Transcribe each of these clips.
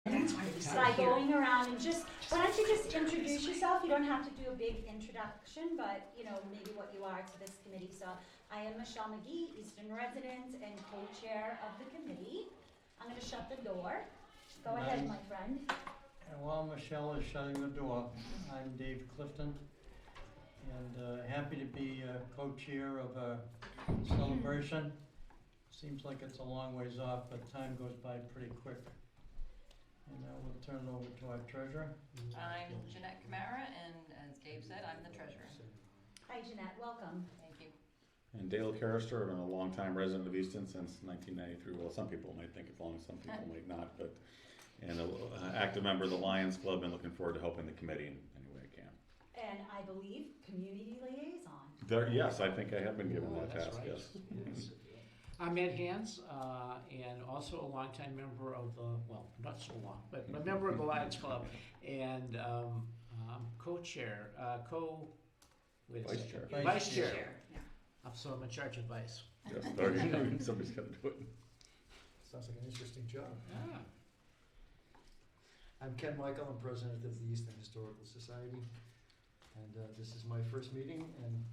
by going around and just, why don't you just introduce yourself? You don't have to do a big introduction, but you know, maybe what you are to this committee. So I am Michelle McGee, Eastern resident and co-chair of the committee. I'm going to shut the door. Go ahead, my friend. And while Michelle is shutting the door, I'm Dave Clifton, and happy to be co-chair of a celebration. Seems like it's a long ways off, but time goes by pretty quick. And we'll turn it over to our treasurer. I'm Jeanette Camara, and as Gabe said, I'm the treasurer. Hi, Jeanette. Welcome. Thank you. And Dale Carrister, I've been a longtime resident of Easton since 1993. Well, some people might think it's long, some people might not, but and an active member of the Lions Club, and looking forward to helping the committee in any way I can. And I believe community liaison. Yes, I think I have been given that task. Right. Yes. I'm Ed Hans, and also a longtime member of the, well, not so long, but a member of the Lions Club, and co-chair, Vice chair. Vice chair. Yeah. So I'm in charge of vice. Yes, okay. Somebody's got to do it. Sounds like an interesting job. Yeah. I'm Ken Michael, I'm president of the Easton Historical Society, and this is my first meeting, and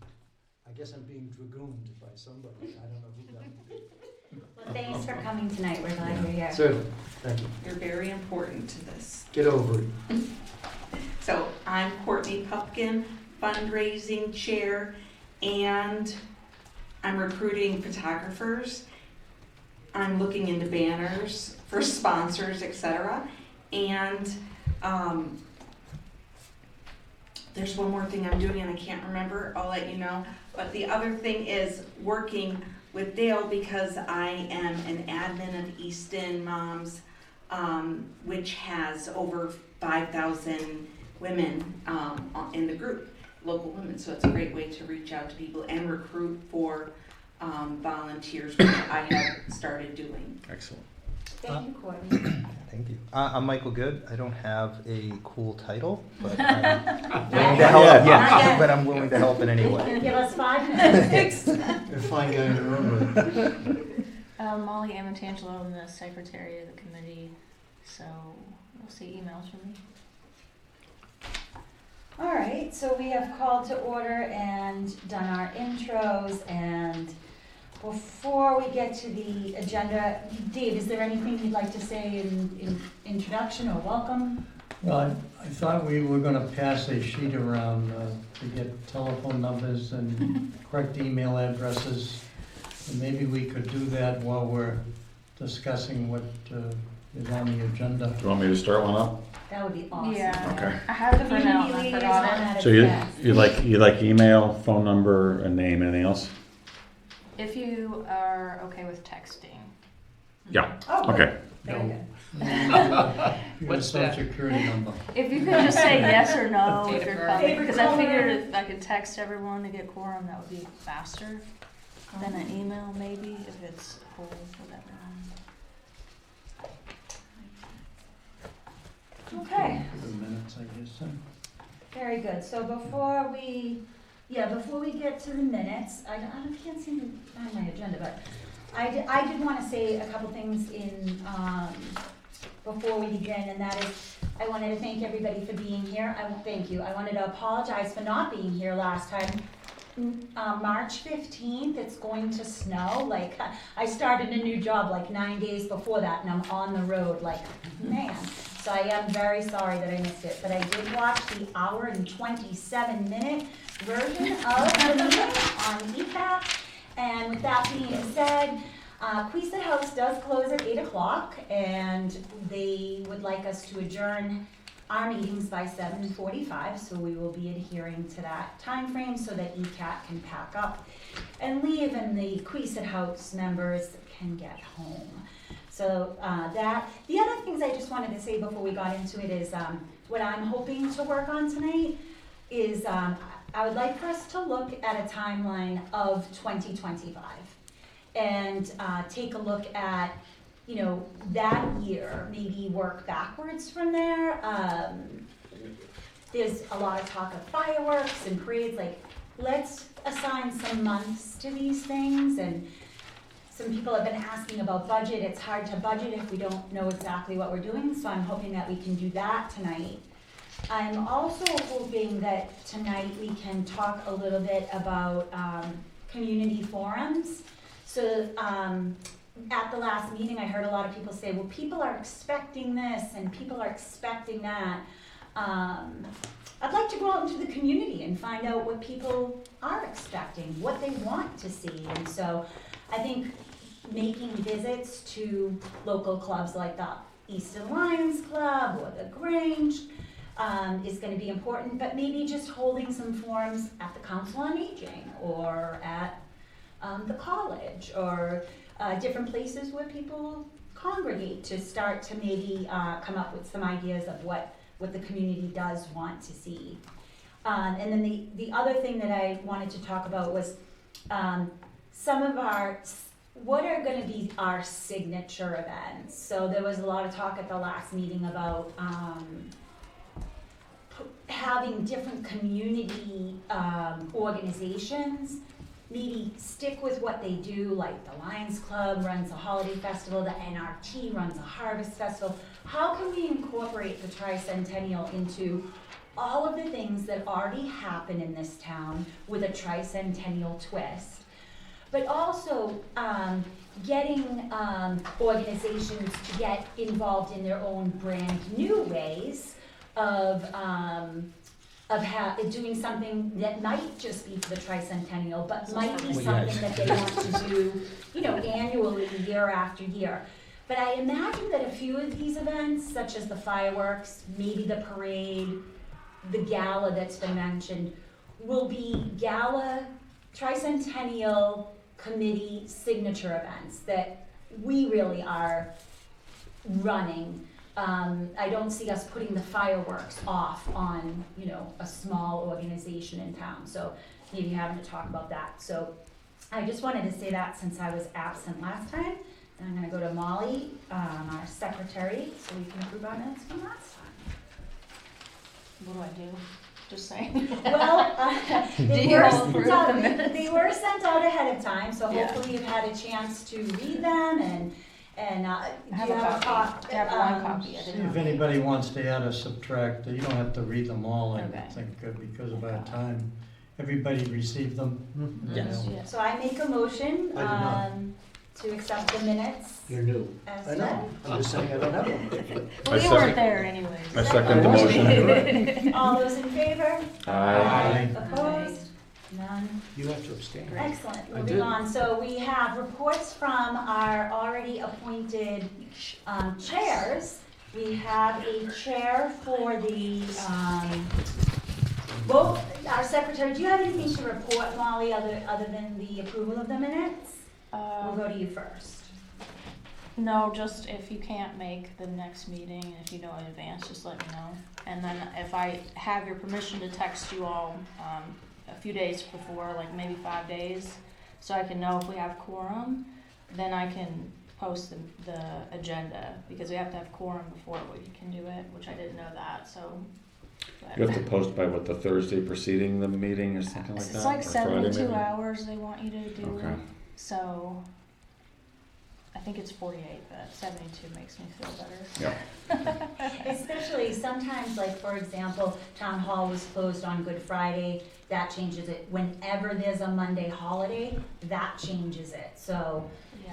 I guess I'm being dragooned by somebody. I don't know who that would be. Well, thanks for coming tonight. We're glad you're here. Certainly, thank you. You're very important to this. Get over it. So I'm Courtney Pupkin, fundraising chair, and I'm recruiting photographers. I'm looking into banners for sponsors, etc. And there's one more thing I'm doing and I can't remember. I'll let you know. But the other thing is working with Dale, because I am an admin of Easton Moms, which has over 5,000 women in the group, local women. So it's a great way to reach out to people and recruit for volunteers, which I have started doing. Excellent. Thank you, Courtney. Thank you. I'm Michael Good. I don't have a cool title, but I'm willing to help. Yeah, but I'm willing to help in any way. Give us 5 minutes. You're a fine guy in the room with. Molly Amatangelo, I'm the secretary of the committee, so we'll see emails from me. All right, so we have called to order and done our intros, and before we get to the agenda, Dave, is there anything you'd like to say in introduction or welcome? Well, I thought we were going to pass a sheet around to get telephone numbers and correct email addresses. And maybe we could do that while we're discussing what is on the agenda. Do you want me to start one up? That would be awesome. Yeah, Okay. I have it for now, and I forgot it. So you like email, phone number, a name, anything else? If you are okay with texting. Yeah. Oh, good. Okay. Very good. Your What's social that? security number. If you could just say yes or no if you're coming, Favorite because I color? figured if I could text everyone to get quorum, that would be faster than an email maybe, if it's full, whatever. Okay. For the minutes, I guess. Very good. So before we get to the minutes, I can't seem to find my agenda, but I did want to say a couple things in before we begin, and that is I wanted to thank everybody for being here. Thank you. I wanted to apologize for not being here last time. March 15th, it's going to snow. Like, I started a new job like 9 days before that, and I'm on the road. Like, man. So I am very sorry that I missed it, but I did watch the hour and 27-minute version of the meeting on ECAP. And with that being said, Queeset House does close at 8 o'clock, and they would like us to adjourn our meetings by 7:45, so we will be adhering to that time frame so that ECAT can pack up and leave, and the Queeset House members can get home. So the other things I just wanted to say before we got into it is what I'm hoping to work on tonight is I would like for us to look at a timeline of 2025 and take a look at, you know, that year, maybe work backwards from there. There's a lot of talk of fireworks and parades. Like, let's assign some months to these things and some people have been asking about budget. It's hard to budget if we don't know exactly what we're doing, so I'm hoping that we can do that tonight. I'm also hoping that tonight we can talk a little bit about community forums. So at the last meeting, I heard a lot of people say, well, people are expecting this and people are expecting that. I'd like to go out into the community and find out what people are expecting, what they want to see. And so I think making visits to local clubs like the Easton Lions Club or the Grange is going to be important, but maybe just holding some forums at the Council on Aging or at the college or different places where people congregate to start to maybe come up with some ideas of what the community does want to see. And then the other thing that I wanted to talk about was what are going to be our signature events. So there was a lot of talk at the last meeting about having different community organizations maybe stick with what they do, like the Lions Club runs a holiday festival, the NRT runs a harvest festival. How can we incorporate the Tricentennial into all of the things that already happen in this town with a Tricentennial twist? But also getting organizations to get involved in their own brand new ways of doing something that might just be for the Tricentennial, but might be something that they want to do, annually, year after year. But I imagine that a few of these events, such as the fireworks, maybe the parade, the gala that's been mentioned, will be Tricentennial Committee signature events that we really are running. I don't see us putting the fireworks off on, a small organization in town. So maybe having to talk about that. So I just wanted to say that since I was absent last time. And I'm going to go to Molly, our secretary, so we can approve our minutes from last time. What do I do? Just say. Well, they you were all approve sent out, the minutes? they were sent out ahead of time, so Yeah. hopefully you've had a chance to read them and I have a copy. I have one copy. I didn't If know. anybody wants to add or subtract, you don't have to read them all, I Okay. think, because of our time. Everybody received them? Yes. Yeah. So I make a motion I did not. to accept the minutes You're new. as I read. know, I'm just saying I don't have one. Well, you weren't there anyways. I second the motion. All those in favor? Aye. Opposed? None. You have to abstain. Excellent, I moving did. on. So we have reports from our already appointed chairs. We have a chair for the, our secretary. Do you have anything to report, Molly, other than the approval of the minutes? We'll go to you first. No, just if you can't make the next meeting, if you know in advance, just let me know. And then if I have your permission to text you all a few days before, like maybe 5 days, so I can know if we have quorum, then I can post the agenda, because we have to have quorum before we can do it, which I didn't know that, so. But You have to post by the Thursday preceding the meeting or something like that? it's like Or Friday 72 maybe? hours they want you to do Okay. it, so I think it's 48, but 72 makes me feel better. Yeah. Especially sometimes, like, for example, town hall was closed on Good Friday, that changes it. Whenever there's a Monday holiday, that changes it. So,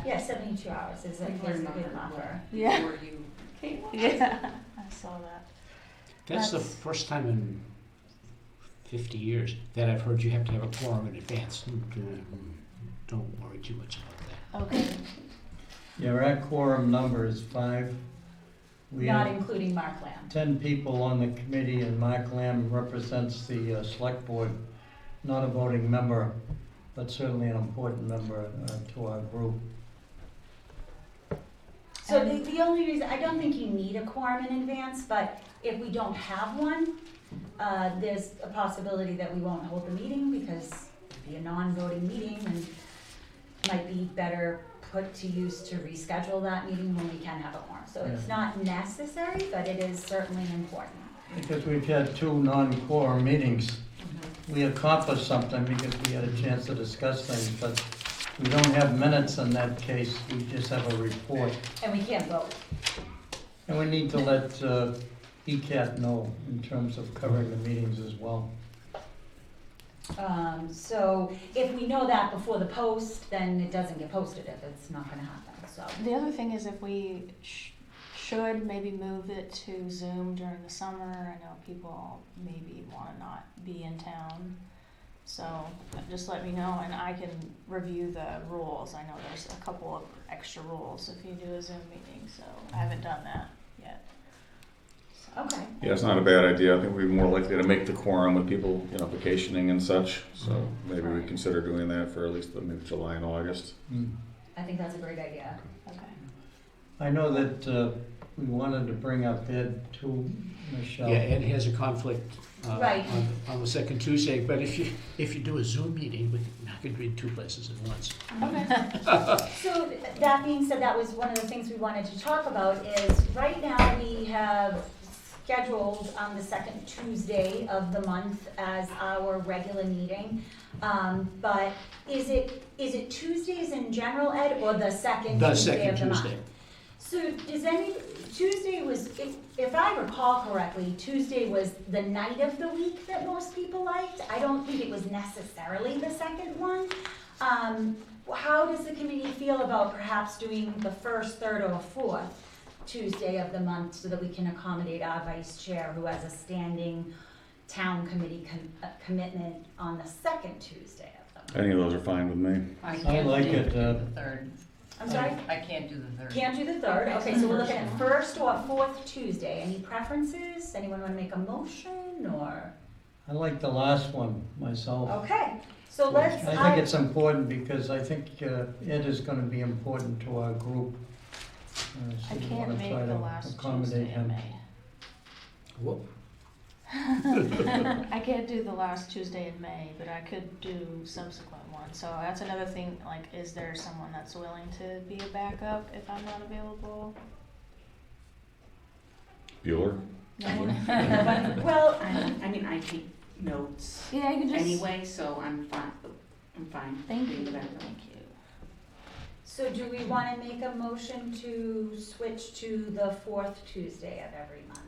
yeah, 72 hours is a good buffer. Yeah. Before you Yeah, I saw that. That's the That's- first time in 50 years that I've heard you have to have a quorum in advance. Don't worry too much about that. Okay, Yeah, our quorum number is 5. We Not have including Mark Lamb. 10 people on the committee, and Mark Lamb represents the select board, not a voting member, but certainly an important member to our group. So the only reason, I don't think you need a quorum in advance, but if we don't have one, there's a possibility that we won't hold the meeting because it'd be a non-voting meeting and might be better put to use to reschedule that meeting when we can have a quorum. So it's not necessary, but it is certainly important. Because we've had 2 non-quorum meetings, we accomplished something because we had a chance to discuss things, but we don't have minutes in that case, we just have a report. And we can't vote. And we need to let ECAT know in terms of covering the meetings as well. So if we know that before the post, then it doesn't get posted if it's not gonna happen, so. The other thing is if we should maybe move it to Zoom during the summer. I know people maybe wanna not be in town. So just let me know and I can review the rules. I know there's a couple of extra rules if you do a Zoom meeting, so I haven't done that yet. Okay. Yeah, it's not a bad idea. I think we'd be more likely to make the quorum with people, vacationing and such. So maybe we consider doing that for at least maybe July and August. I think that's a great idea. Okay. I know that we wanted to bring up Ed too, Michelle. Yeah, Ed has a conflict Right. on the second Tuesday, but if you do a Zoom meeting, I could be in two places at once. Okay. So that being said, that was one of the things we wanted to talk about is right now we have scheduled on the second Tuesday of the month as our regular meeting. But is it Tuesdays in general, Ed, or the second The Tuesday second of the month? Tuesday. So Tuesday was, if I recall correctly, Tuesday was the night of the week that most people liked. I don't think it was necessarily the second one. How does the committee feel about perhaps doing the first, third, or fourth Tuesday of the month so that we can accommodate our vice chair who has a standing town committee commitment on the second Tuesday of the month? Any of those are fine with me. I I can't like do it, the third. I'm sorry? I can't do the third. Can't do the third, okay, so we're looking at first or fourth Tuesday. Any preferences? Anyone wanna make a motion, or? I like the last one myself. Okay, so let's, I think it's important because I think Ed is gonna be important to our group. I So we can't wanna make try the to last accommodate Tuesday in him. May. Whoop. I can't do the last Tuesday in May, but I could do subsequent ones. So that's another thing, like, is there someone that's willing to be a backup if I'm not available? Bueller? No? well, I take notes Yeah, you can just. anyway, so I'm fine. Thank being you, the thank backup. you. so do we wanna make a motion to switch to the fourth Tuesday of every month?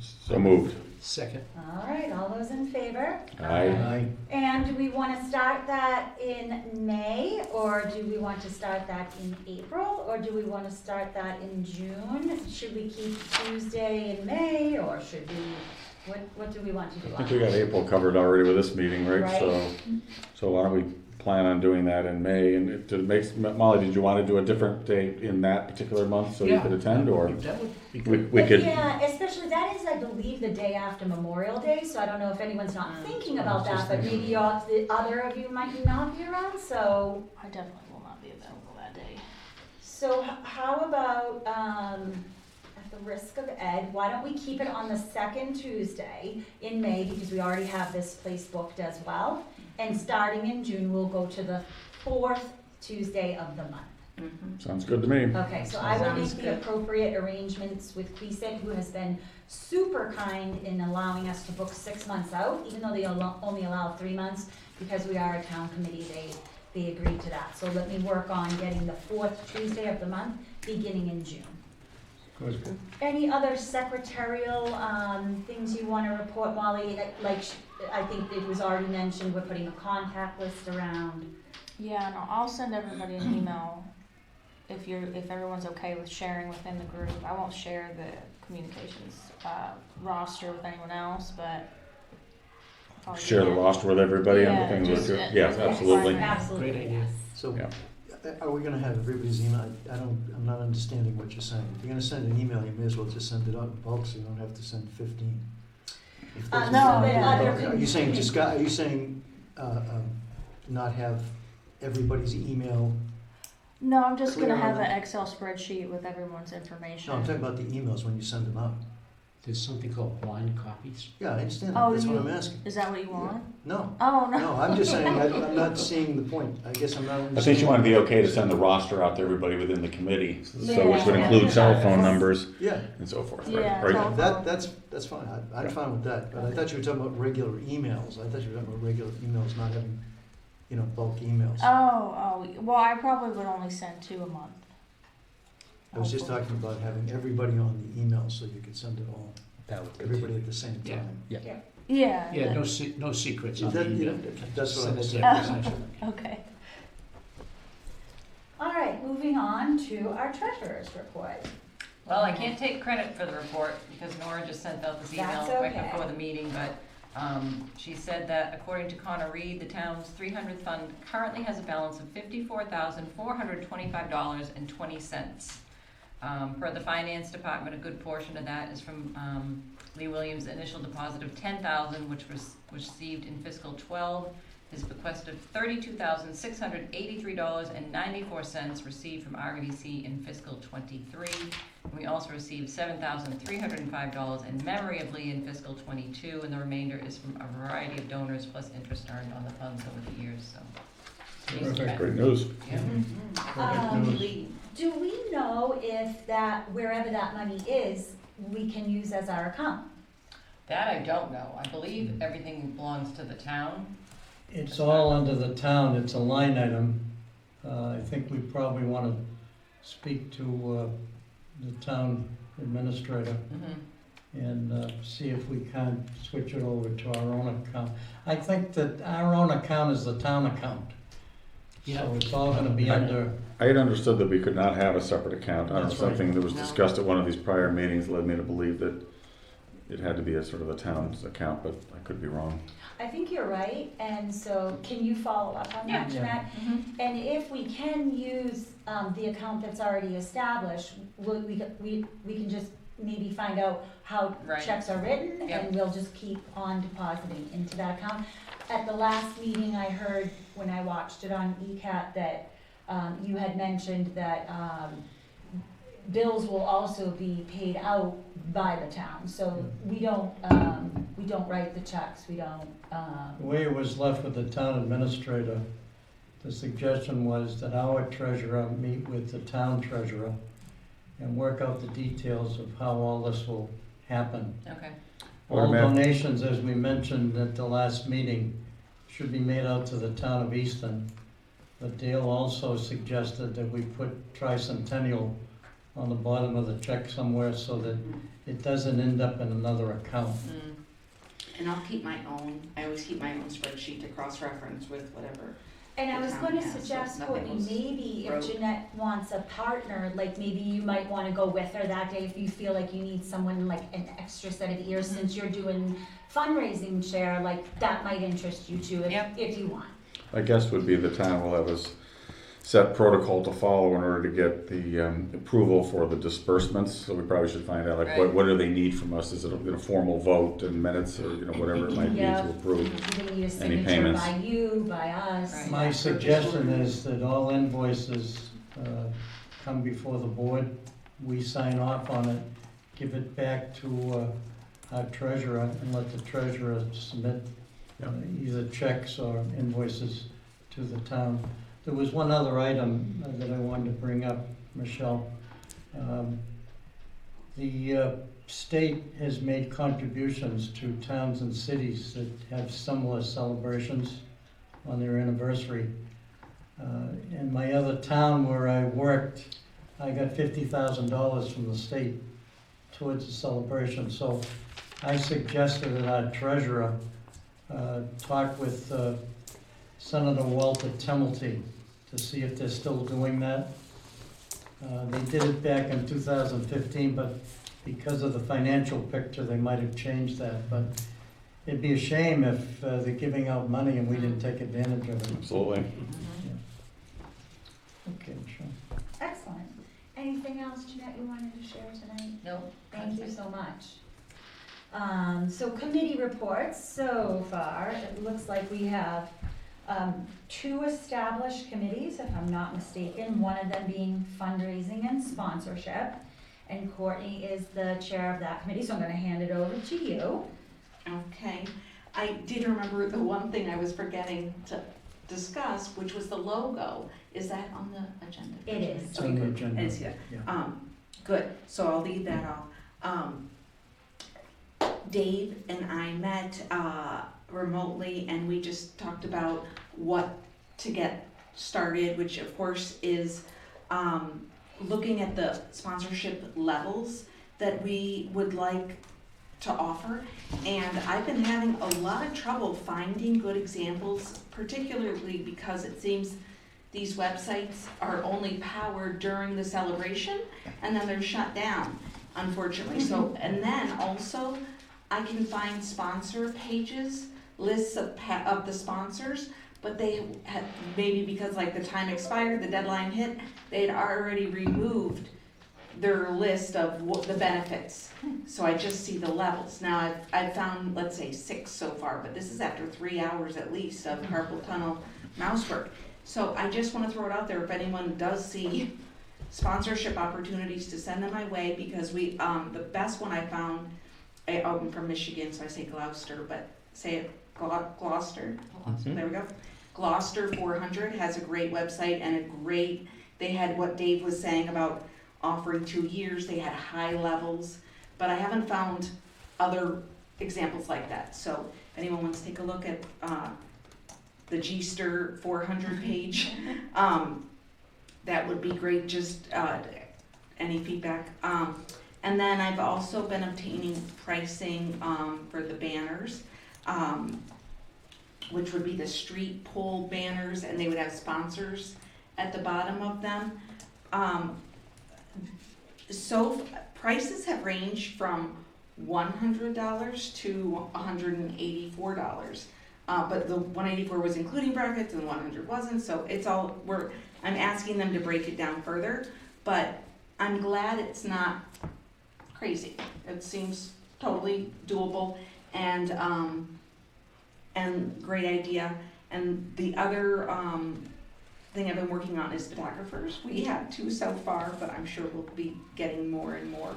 So moved. Second. All right, all those in favor? Aye. And do we wanna start that in May, or do we want to start that in April, or do we wanna start that in June? Should we keep Tuesday in May, or should we, what do we want to do? I think we got April covered already with this meeting, right? Right. So why don't we plan on doing that in May? And Molly, did you want to do a different date in that particular month so you Yeah. could attend, or? That would be good. We could, Yeah, especially that is, I believe, the day after Memorial Day, so I don't know if anyone's not thinking about that, but maybe the other of you might not be around, so. I definitely will not be available that day. So how about, at the risk of Ed, why don't we keep it on the second Tuesday in May, because we already have this place booked as well. And starting in June, we'll go to the fourth Tuesday of the month. sounds good to me. Okay, so I will Sounds make the good. appropriate arrangements with Queeset, who has been super kind in allowing us to book 6 months out, even though they only allow 3 months, because we are a town committee, they agreed to that. So let me work on getting the fourth Tuesday of the month, beginning in June. Good. Any other secretarial, things you wanna report, Molly? Like, I think it was already mentioned, we're putting a contact list around. Yeah, no, I'll send everybody an email if everyone's okay with sharing within the group. I won't share the communications roster with anyone else, but. I'll probably do Share the that. roster with everybody and the Yeah, things just, that you, yes, absolutely. Absolutely, Great idea. yes. So, Yeah. are we gonna have everybody's email? I'm not understanding what you're saying. If you're gonna send an email, you may as well just send it out in bulk, so you don't have to send 15. If there's No, a- but other Are you saying just are you saying, not have everybody's email? No, I'm just Clear gonna have on an that. Excel spreadsheet with everyone's information. No, I'm talking about the emails when you send them out. There's something called blind copies. Yeah, I understand Oh, that. That's what you- I'm asking. Is that what you want? No, Oh, no. no, I'm just saying, I'm not seeing the point. I guess I'm not understanding. I think you want to be okay to send the roster out to everybody within the committee, so which would Yeah. include cell phone numbers Yeah, and so forth, Yeah, right? telephone. that's fine. I'm fine with that. But I thought you were talking about regular emails. I thought you were talking about regular emails not having bulk emails. Well, I probably would only send 2 a month. I was just talking about having everybody on the email so you could send it all, That would be everybody too. at the same Yeah. time. Yeah. Yeah, no secrets on the That- email. That's what I Send was it saying. to- Okay. All right, moving on to our treasurer's report. Well, I can't take credit for the report because Nora just sent out this email That's right okay. before the meeting, but she said that according to Connor Reed, the town's 300th fund currently has a balance of $54,425.20. Per the finance department, a good portion of that is from Lee Williams' initial deposit of $10,000, which was received in fiscal 12. His bequest of $32,683.94 received from RDC in fiscal 23. And we also received $7,305 in memory of Lee in fiscal 22, and the remainder is from a variety of donors plus interest earned on the funds over the years. So, Terrific, great news. yeah. Do we know if that, wherever that money is, we can use as our account? That I don't know. I believe everything belongs to the town. It's all under the town, it's a line item. I think we probably want to speak to the town administrator and see if we can't switch it over to our own account. I think that our own account is the town account. Yeah. So it's all gonna be under, I had understood that we could not have a separate account. I don't know, That's right. something that was No. discussed at one of these prior meetings led me to believe that it had to be a sort of a town's account, but I could be wrong. I think you're right, and so can you follow up on that, Yeah. Jeanette? And if we can use the account that's already established, we can just maybe find out how Right. checks are written, Yep. and we'll just keep on depositing into that account. At the last meeting, I heard, when I watched it on ECAT, that you had mentioned that bills will also be paid out by the town, so we don't write the checks, we don't, the way it was left with the town administrator, the suggestion was that our treasurer meet with the town treasurer and work out the details of how all this will happen. Okay. All Automatic- donations, as we mentioned at the last meeting, should be made out to the town of Easton. But Dale also suggested that we put Tricentennial on the bottom of the check somewhere so that it doesn't end up in another account. And I'll keep my own, I always keep my own spreadsheet to cross-reference with whatever. and I The was town gonna has, so suggest, nothing Courtney, was maybe if broke. Jeanette wants a partner, like maybe you might wanna go with her that day if you feel like you need someone like an extra set of ears, since you're doing fundraising share, like that might interest you too, Yep. if you want. My guess would be the town will have a set protocol to follow in order to get the approval for the disbursements, so we probably should find out, like, Right. what do they need from us? Is it a formal vote and minutes, or, whatever it might be Yeah. to approve? Do they need a Any signature payments? by you, by us? Right. My suggestion is that all invoices come before the board, we sign off on it, give it back to our treasurer, and let the treasurer submit either checks or invoices to the town. There was one other item that I wanted to bring up, Michelle. The state has made contributions to towns and cities that have similar celebrations on their anniversary. In my other town where I worked, I got $50,000 from the state towards the celebration. So I suggested that our treasurer talk with Senator Walter Temmelty to see if they're still doing that. They did it back in 2015, but because of the financial picture, they might have changed that. But it'd be a shame if they're giving out money and we didn't take advantage of it. Absolutely. Okay, sure. Excellent. Anything else, Jeanette, you wanted to share tonight? No. Thank you so much. So committee reports, so far, it looks like we have 2 established committees, if I'm not mistaken, one of them being fundraising and sponsorship. And Courtney is the chair of that committee, so I'm gonna hand it over to you. Okay, I did remember the one thing I was forgetting to discuss, which was the logo. Is that on the agenda? It is. It's on the agenda. It is here. Yeah. Good, so I'll leave that off. Dave and I met remotely, and we just talked about what to get started, which of course is looking at the sponsorship levels that we would like to offer. And I've been having a lot of trouble finding good examples, particularly because it seems these websites are only powered during the celebration and then they're shut down, unfortunately. So, and then also I can find sponsor pages, lists of the sponsors, but they had, maybe because like the time expired, the deadline hit, they'd already removed their list of the benefits. So I just see the levels. Now I've found, let's say 6 so far, but this is after 3 hours at least of carpal tunnel mouse work. So I just wanna throw it out there, if anyone does see sponsorship opportunities, to send them my way, because we, the best one I found, I'm from Michigan, so I say Gloucester, but say it Gloucester. There we go. Gloucester 400 has a great website and a great, they had what Dave was saying about offering 2 years, they had high levels, but I haven't found other examples like that. So if anyone wants to take a look at the Gster 400 page, that would be great, just any feedback. And then I've also been obtaining pricing for the banners, which would be the street pole banners, and they would have sponsors at the bottom of them. So prices have ranged from $100 to $184. But the 184 was including brackets and the 100 wasn't, so it's all, I'm asking them to break it down further, but I'm glad it's not crazy. It seems totally doable and great idea. And the other thing I've been working on is photographers. We have 2 so far, but I'm sure we'll be getting more and more.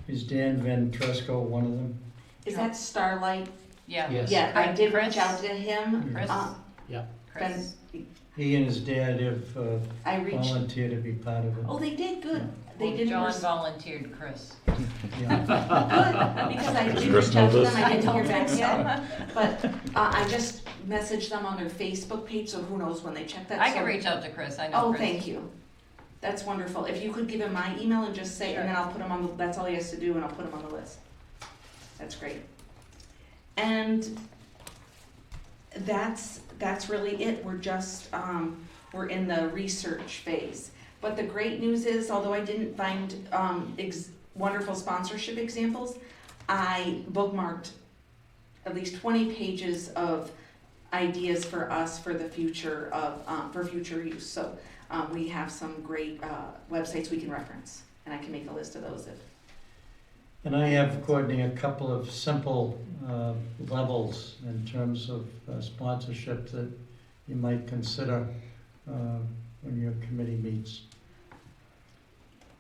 Is Dan Ventresco one of them? Is that Starlight? Yeah. Yes. Yeah, I did Chris? reach out to him. Chris? Ben, He and his dad have I reached, volunteered to be part of it. oh, they did, good. They Well, didn't John respond. volunteered Chris. Yeah. Good, because I Does did Chris reach out know to them, this? I didn't hear back yet. But I just messaged them on their Facebook page, so who knows when they check that. I So- can reach out to Chris, I know Oh, Chris. thank you. That's wonderful. If you could give him my email and just say, and then I'll put him on the, that's all he has to do, and I'll put him on the list. That's great. And that's really it. We're just, we're in the research phase. But the great news is, although I didn't find wonderful sponsorship examples, I bookmarked at least 20 pages of ideas for us for the future of, for future use. So we have some great websites we can reference, and I can make a list of those if. And I have, Courtney, a couple of simple levels in terms of sponsorship that you might consider when your committee meets.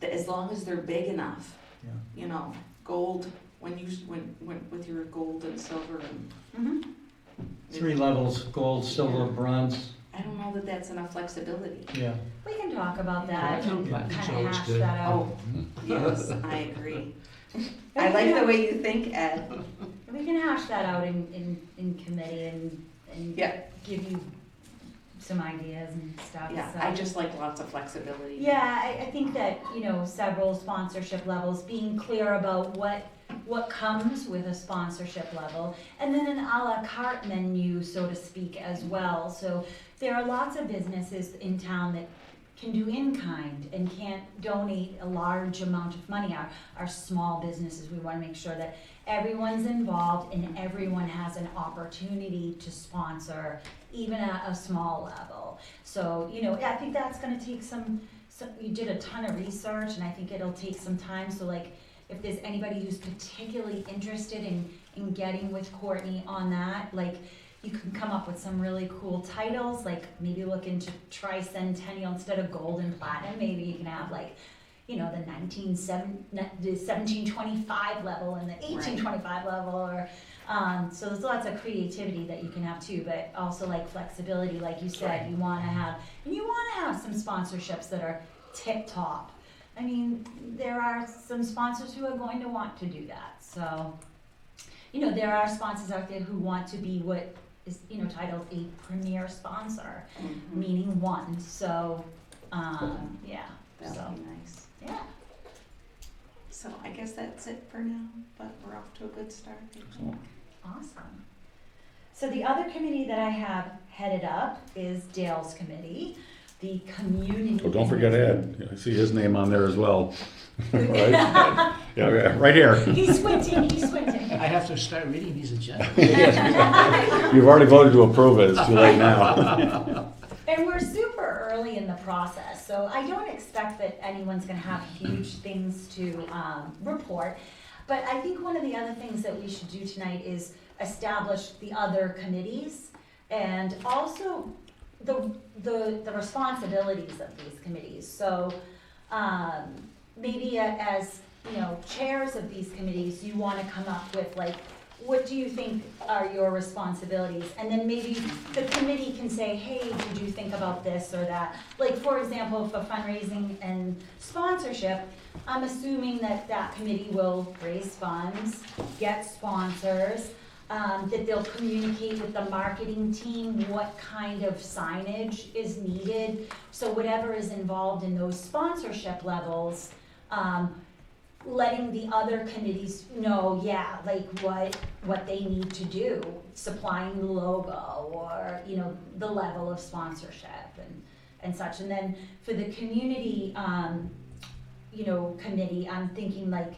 As long as they're big enough. Yeah. You know, gold, when with your gold and silver and. 3 levels, gold, silver, Yeah. bronze. I don't know that that's enough flexibility. Yeah. We can talk about that and Platinum's kind of always hash good. that out. Oh, yes, I agree. I like the way you think, Ed. We can hash that out in committee and Yeah. give you some ideas and stuff, Yeah, so. I just like lots of flexibility. Yeah, I think that, several sponsorship levels, being clear about what comes with a sponsorship level, and then an a la carte menu, so to speak, as well. So there are lots of businesses in town that can do in-kind and can't donate a large amount of money. Our small businesses, we wanna make sure that everyone's involved and everyone has an opportunity to sponsor, even at a small level. So, I think that's gonna take some, we did a ton of research, and I think it'll take some time. So like, if there's anybody who's particularly interested in getting with Courtney on that, like, you can come up with some really cool titles, like maybe look into Tricentenial instead of gold and platinum. Maybe you can have like, the 1725 level and the 1825 level, or so there's lots of creativity that you can have too, but also like flexibility, like you said, you wanna have some sponsorships that are tip top. I mean, there are some sponsors who are going to want to do that, so, there are sponsors out there who want to be what is, titled a premier sponsor, Mhm. meaning one, so, yeah, That'd so, be nice. yeah. So I guess that's it for now, but we're off to a good start. I think. Awesome. So the other committee that I have headed up is Dale's committee, the community. Oh, don't forget committee. Ed. I see his name on there as well. Right? Yeah, right here. He's squinting, he's squinting. I have to start reading these agendas. You've already voted to approve it. It's too late now. And we're super early in the process, so I don't expect that anyone's gonna have huge things to report. But I think one of the other things that we should do tonight is establish the other committees and also the responsibilities of these committees. So maybe as chairs of these committees, you want to come up with like, what do you think are your responsibilities? And then maybe the committee can say, hey, did you think about this or that? Like, for example, for fundraising and sponsorship, I'm assuming that that committee will raise funds, get sponsors, that they'll communicate with the marketing team what kind of signage is needed. So whatever is involved in those sponsorship levels, letting the other committees know, like what they need to do, supplying the logo or, the level of sponsorship and such. And then for the community, committee, I'm thinking like,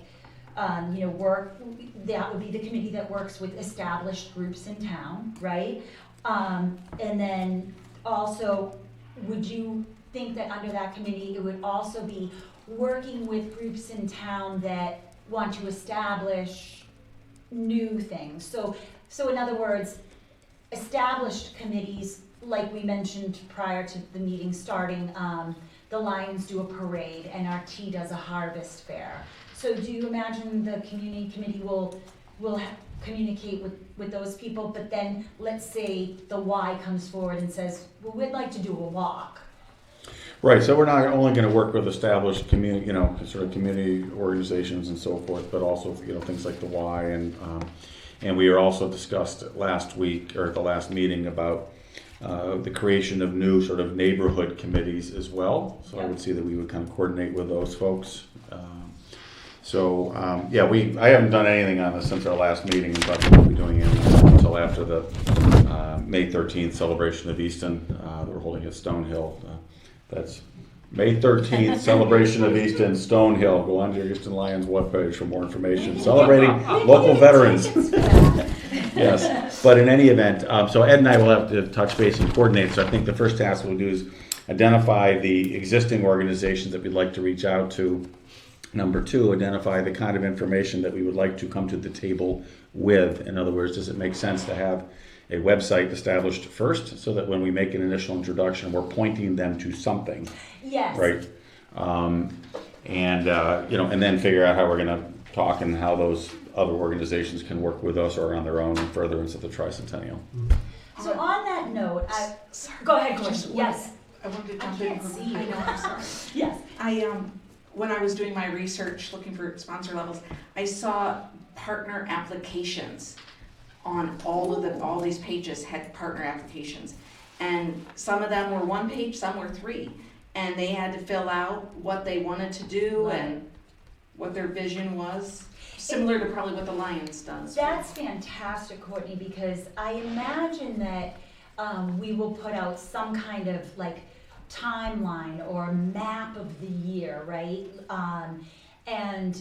that would be the committee that works with established groups in town, right? And then also, would you think that under that committee, it would also be working with groups in town that want to establish new things? So in other words, established committees, like we mentioned prior to the meeting starting, the Lions do a parade and our tea does a harvest fair. So do you imagine the community committee will communicate with those people, but then let's say the Y comes forward and says, well, we'd like to do a walk. Right, so we're not only going to work with established community, sort of community organizations and so forth, but also, things like the Y and we are also discussed last week or at the last meeting about the creation of new sort of neighborhood committees as well. So I would see that we would kind of coordinate with those folks. I haven't done anything on this since our last meeting, but we'll be doing it until after the May 13th celebration of Easton that we're holding at Stonehill. That's May 13th, celebration of Easton, Stonehill. Go on to your Easton Lions webpage for more information. Celebrating local veterans. Yes, but in any event, so Ed and I will have to touch base and coordinate. So I think the first task we'll do is identify the existing organizations that we'd like to reach out to. Number two, identify the kind of information that we would like to come to the table with. In other words, does it make sense to have a website established first so that when we make an initial introduction, we're pointing them to something? Yes. Right? And then figure out how we're going to talk and how those other organizations can work with us or on their own in furtherance of the Tricentennial. So on that note, go ahead, Courtney. Yes. I wanted to I jump in. can't see you. I know, I'm sorry. Yes. When I was doing my research looking for sponsor levels, I saw partner applications on all these pages had partner applications. And some of them were one page, some were three. And they had to fill out what they wanted to do and what their vision was, similar to probably what the Lions does. That's fantastic, Courtney, because I imagine that we will put out some kind of like timeline or map of the year, right? And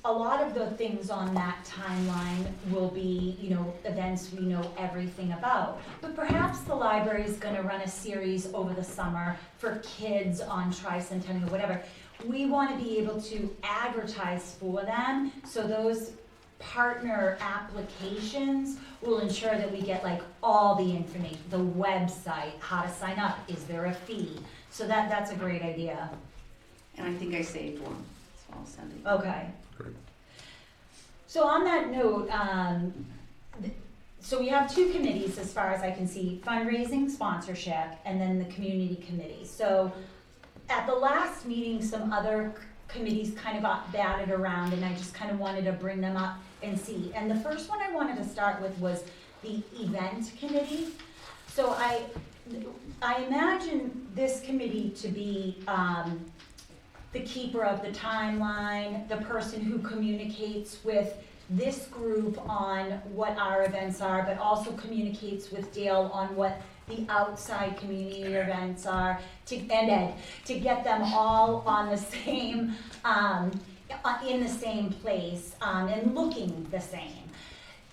a lot of the things on that timeline will be, events we know everything about. But perhaps the library is going to run a series over the summer for kids on Tricentennial, whatever. We want to be able to advertise for them, so those partner applications will ensure that we get like all the information, the website, how to sign up, is there a fee? So that's a great idea. And I think I saved one, so I'll send it. Okay. Great. So on that note, so we have two committees as far as I can see, fundraising, sponsorship, and then the community committee. So at the last meeting, some other committees kind of got batted around, and I just kind of wanted to bring them up and see. And the first one I wanted to start with was the event committee. So I imagine this committee to be the keeper of the timeline, the person who communicates with this group on what our events are, but also communicates with Dale on what the outside community events are, and Ed, to get them all on the same, in the same place, and looking the same.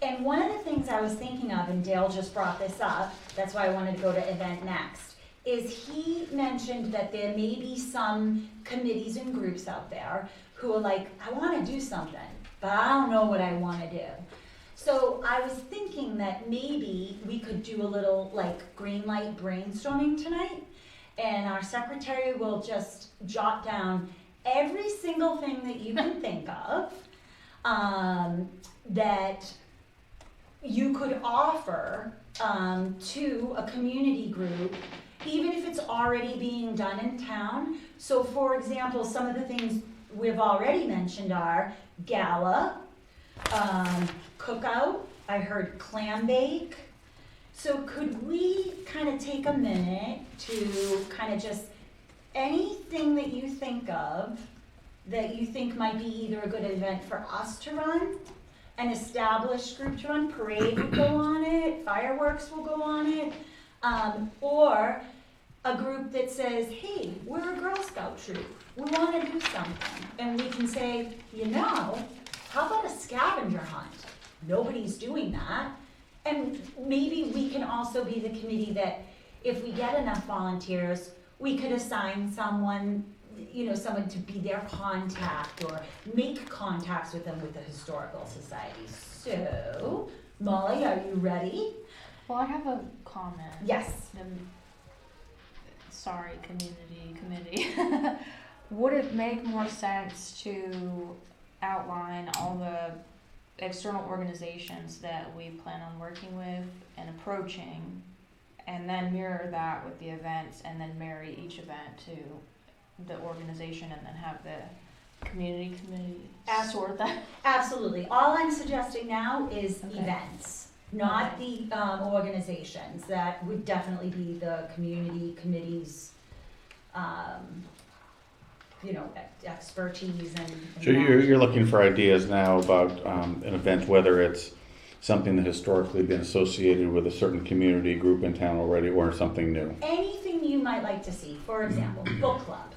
And one of the things I was thinking of, and Dale just brought this up, that's why I wanted to go to event next, is he mentioned that there may be some committees and groups out there who are like, I wanna do something, but I don't know what I wanna do. So I was thinking that maybe we could do a little like green light brainstorming tonight, and our secretary will just jot down every single thing that you can think of that you could offer to a community group, even if it's already being done in town. So for example, some of the things we've already mentioned are gala, cookout, I heard clam bake. So could we kind of take a minute to kind of just, anything that you think of that you think might be either a good event for us to run, an established group to run, parade will go on it, fireworks will go on it, or a group that says, hey, we're a Girl Scout troop, we want to do something, and we can say, you know, how about a scavenger hunt? Nobody's doing that. And maybe we can also be the committee that if we get enough volunteers, we could assign someone, you know, someone to be their contact or make contacts with them with the Historical Society. So, Molly, are you ready? Well, I have a comment. Yes. Sorry, committee. Would it make more sense to outline all the external organizations that we plan on working with and approaching, and then mirror that with the events, and then marry each event to the organization, and then have the community committee sort that? Absolutely. All I'm suggesting now is Okay. events, not the organizations. That would definitely be the community committees, you know, expertise and So you're looking for ideas now about an event, whether it's something that historically been associated with a certain community group in town already, or something new. anything you might like to see. For example, book club.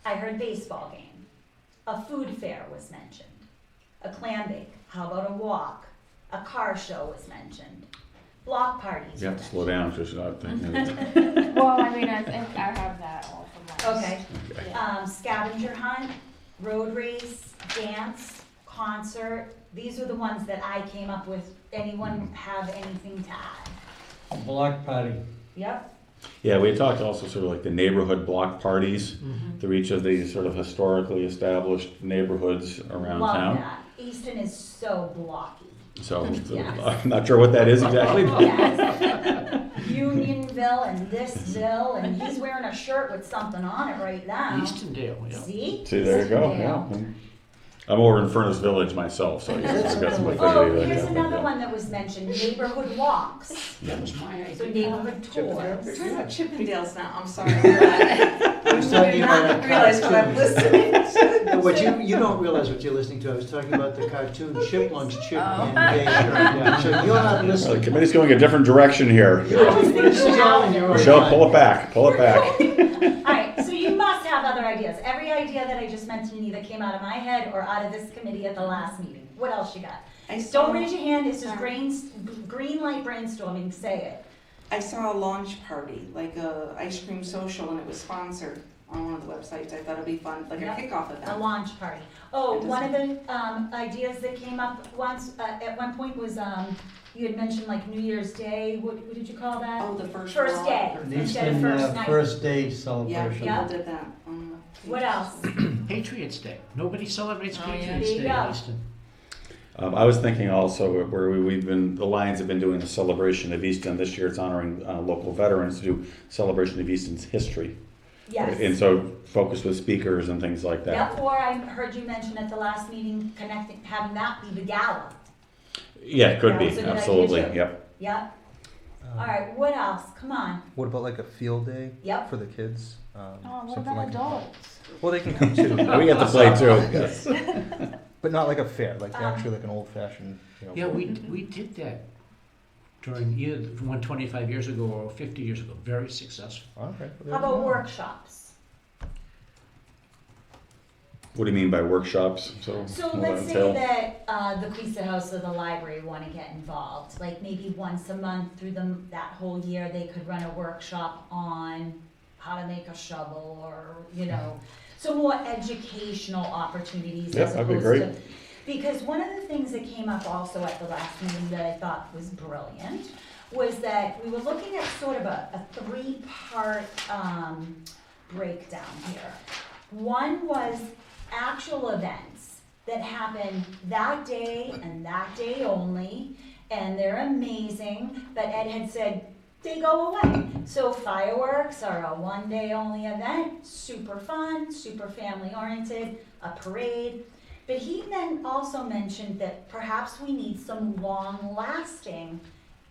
I heard baseball game. A food fair was mentioned. A clam bake. How about a walk? A car show was mentioned. Block parties. You have to slow down, just not thinking. Well, I mean, I think I have that all from last. Okay. Yeah. Scavenger hunt, road race, dance, concert. These are the ones that I came up with. Anyone have anything to add? A block party. Yep. Yeah, we talked also sort of like the neighborhood block parties through each of these sort of historically established neighborhoods around Love town. that. Easton is so blocky. So Yes. I'm not sure what that is exactly. Yes. Unionville and thisville, and he's wearing a shirt with something on it right now. Eastondale, yeah. See? See, there you go. Eastondale. Yeah. I'm over in Furnace Village myself, so I guess I've got some Oh, affinity Oh, there. here's yeah. another Yeah. one that was mentioned, neighborhood walks. That was my So idea. neighborhood We're tours. talking about Chippendales now, I'm sorry. I was talking did about not a realize what I'm cartoon. listening to. No, what you don't realize what you're listening to. I was talking about the cartoon Chipmunks Chip Oh. Invasion. Yeah, so you're not Well, the listening. committee's going a different direction here. This is all in your own Michelle, mind. pull it back, pull it back. Alright, so you must have other ideas. Every idea that I just mentioned either came out of my head or out of this committee at the last meeting. What else you got? I saw, Don't raise your hand, this is Sorry. green light brainstorming, say it. I saw a launch party, like a ice cream social, and it was sponsored on one of the websites. I thought it'd be fun, like a Yep. kickoff A event. launch party. Oh, It one of the ideas that came up once, at one point was, you had mentioned like New Year's Day, what did you call that? Oh, the first First walk. day. An Instead of Eastern first night. first day Yeah, celebration. people did that. What else? Patriots Day. Nobody celebrates Oh, yeah. Patriots There you Day go. in Easton. I was thinking also where the Lions have been doing a celebration of Easton. This year it's honoring local veterans to do celebration of Easton's history. Yes. And so focused with speakers and things like that. Yep, or I heard you mention at the last meeting, having that be the gala. Yeah, it could That be, was a good idea, absolutely, too. yep. Yep. All right, what else? Come on. What about like a field day Yep. for the kids? Oh, what Something about like adults? Well, they can come too. We get to play too, yes. But not like a fair, like Um, actually like an old fashioned, Yeah, we did that during either 125 years ago or 50 years ago, very successful. Okay. How about workshops? What do you mean by workshops? So So what let's that say entail? that the Queeset House or the library want to get involved, like maybe once a month through that whole year, they could run a workshop on how to make a shovel or, some more educational opportunities Yep, as that'd be opposed to. great. Because one of the things that came up also at the last meeting that I thought was brilliant was that we were looking at sort of a three-part breakdown here. One was actual events that happen that day and that day only, and they're amazing, but Ed had said they go away. So fireworks are a one-day only event, super fun, super family-oriented, a parade. But he then also mentioned that perhaps we need some long-lasting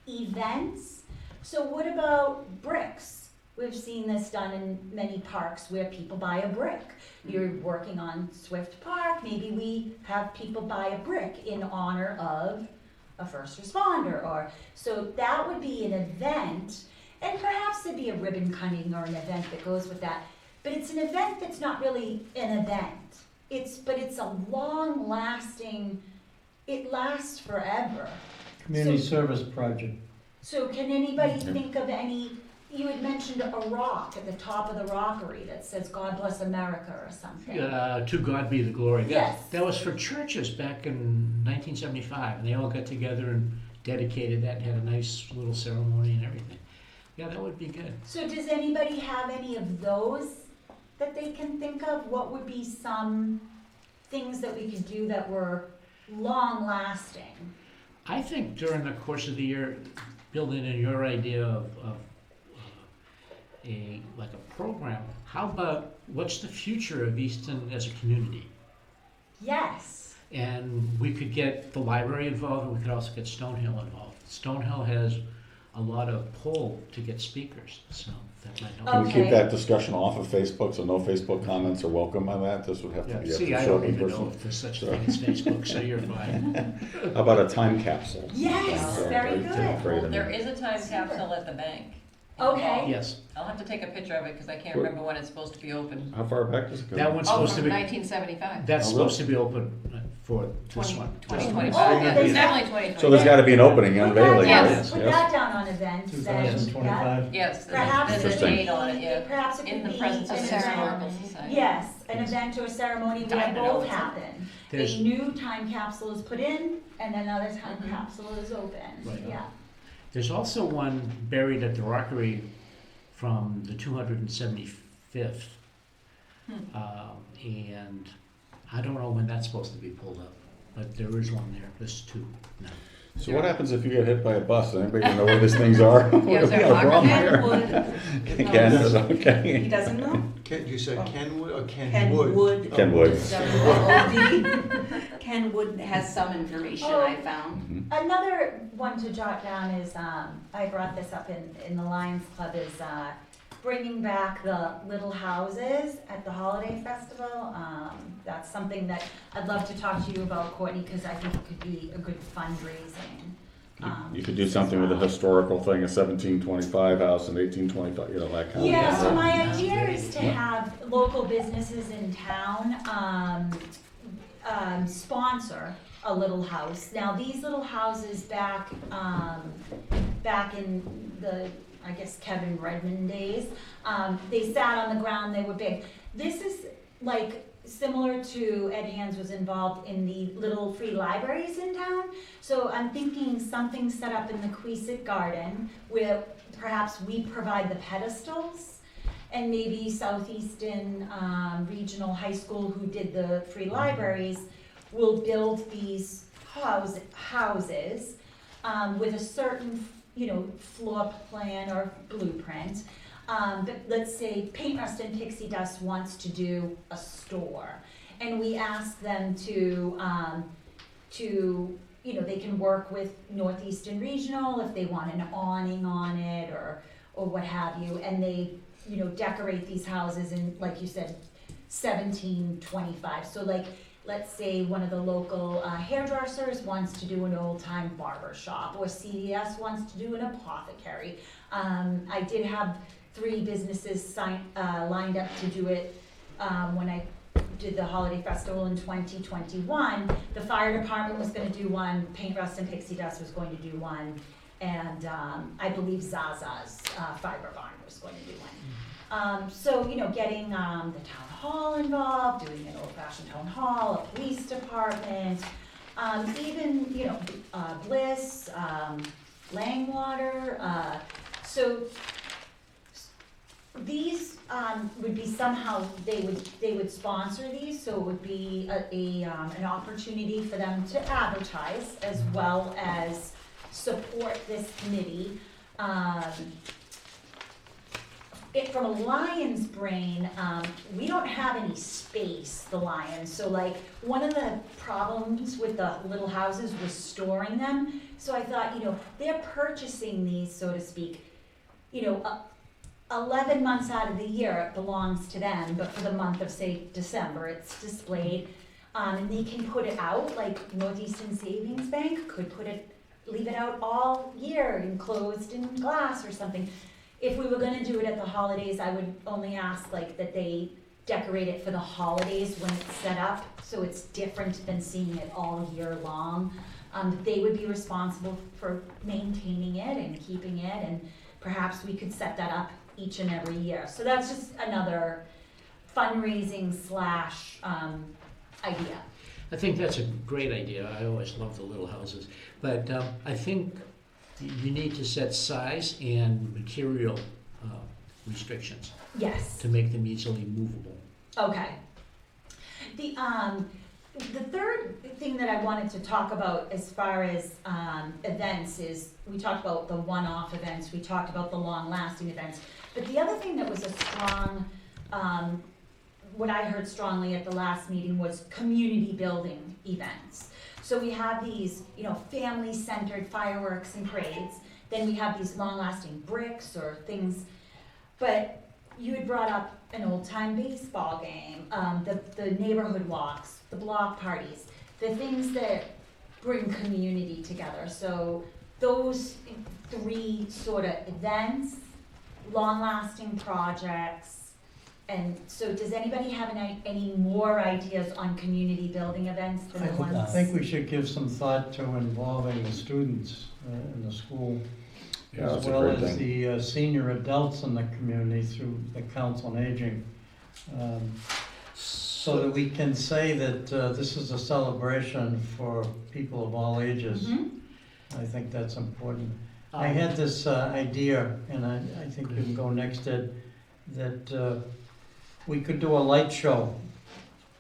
events. So what about bricks? We've seen this done in many parks where people buy a brick. You're working on Swift Park, maybe we have people buy a brick in honor of a first responder, or, so that would be an event, and perhaps there'd be a ribbon cutting or an event that goes with that. But it's an event that's not really an event. But it's a long lasting, it lasts forever. Community So- service project. So can anybody think of any, you had mentioned a rock at the top of the rockery that says God bless America or something. To God be the glory. Yes. That was for churches back in 1975, and they all got together and dedicated that and had a nice little ceremony and everything. Yeah, that would be good. So does anybody have any of those that they can think of? What would be some things that we could do that were long lasting? I think during the course of the year, building in your idea of a program, how about what's the future of Easton as a community? Yes. And we could get the library involved, and we could also get Stonehill involved. Stonehill has a lot of pull to get speakers, so that might help. Can we Okay. keep that discussion off of Facebook, so no Facebook comments are welcome on that? This would have to Yeah, be a see, I show don't in even know person. if there's such a Sure. thing as Facebook, so you're fine. How about a time capsule? Yes, So, very right, good. great, I Well, there mean, is a time Super. capsule at the bank. Okay. Yes, I'll have to take a picture of it because I can't What? remember when it's supposed to be open. How far back does it go? that one's Oh, supposed to from be, 1975. that's Oh, supposed to be open for this one. 2025. Oh, Yeah, there's it's definitely 2025. So there's gotta be an opening, Put unveiling, that right? down, Yes. put that down on events then. 2025. Yes, Perhaps there's it a could date be, on it, yeah. perhaps it In could the be presence of an the event. Historical Society. Yes, an Yes. event or a ceremony where Diamond both Oaks. happen. There's- A new time capsule is put in and another time Mhm. capsule is open, Right. yeah. There's also one buried at the Rockery from the 275th. And I don't know when that's supposed to be pulled up, but there is one there, there's two now. So what happens if you get hit by a bus? Does anybody know where these things are? Yeah, We is there got a a problem Kenwood, here. Ken, is it he okay? doesn't know? You said Oh. Kenwood or Kenwood. Kenwood. Kenwood has some information Oh. I found. Mhm. Another one to jot down is, I brought this up in the Lions Club, is bringing back the little houses at the holiday festival. That's something that I'd love to talk to you about, Courtney, because I think it could be a good fundraising. You could do something with a historical thing, a 1725 house, an 1825, you know, that kind of. Yeah, so thing. my idea is to have local businesses in town, sponsor a little house. Now, these little houses back in the, I guess, Kevin Redmond days, they sat on the ground, they were big. This is like similar to Ed Hands was involved in the little free libraries in town. So I'm thinking something set up in the Queeset Garden where perhaps we provide the pedestals, and maybe Southeastern Regional High School, who did the free libraries, will build these houses with a certain, floor plan or blueprint. But let's say Paint Rust and Pixie Dust wants to do a store, and we ask them to you know, they can work with Northeastern Regional if they want an awning on it or what have you, and they, you know, decorate these houses in, like you said, 1725. So like, let's say one of the local hairdressers wants to do an old-time barber shop, or CVS wants to do an apothecary. I did have 3 businesses lined up to do it when I did the holiday festival in 2021. The fire department was gonna do one, Paint Rust and Pixie Dust was going to do one, and I believe Zaza's Fiber Barn was going to do one. So, you know, getting the town hall involved, doing an old-fashioned town hall, a police department, even, you know, Bliss, Langwater, so these would be somehow, they would sponsor these, so it would be an opportunity for them to advertise as well as support this committee. From a Lions brain, we don't have any space, the Lions, so like, one of the problems with the little houses was storing them, so I thought, you know, they're purchasing these, so to speak, you know, 11 months out of the year it belongs to them, but for the month of, say, December, it's displayed, and they can put it out, like Northeastern Savings Bank could leave it out all year enclosed in glass or something. If we were gonna do it at the holidays, I would only ask like that they decorate it for the holidays when it's set up, so it's different than seeing it all year long. They would be responsible for maintaining it and keeping it, and perhaps we could set that up each and every year. So that's just another fundraising / idea. I think that's a great idea. I always love the little houses. But I think you need to set size and material restrictions Yes. to make them easily movable. Okay. The third thing that I wanted to talk about as far as events is, we talked about the one-off events, we talked about the long-lasting events, but the other thing that was a strong, what I heard strongly at the last meeting was community building events. So we have these, you know, family-centered fireworks and parades, then we have these long-lasting bricks or things, but you had brought up an old-time baseball game, the neighborhood walks, the block parties, the things that bring community together. So those 3 sort of events, long-lasting projects, and so does anybody have any more ideas on community building events than the ones? I think we should give some thought to involving the students in the school, Yeah, as that's a well great as thing. the senior adults in the community through the Council on Aging. So that we can say that this is a celebration for people of all ages. Mhm. I think that's important. I had this idea, and I think you can go next, Ed, that we could do a light show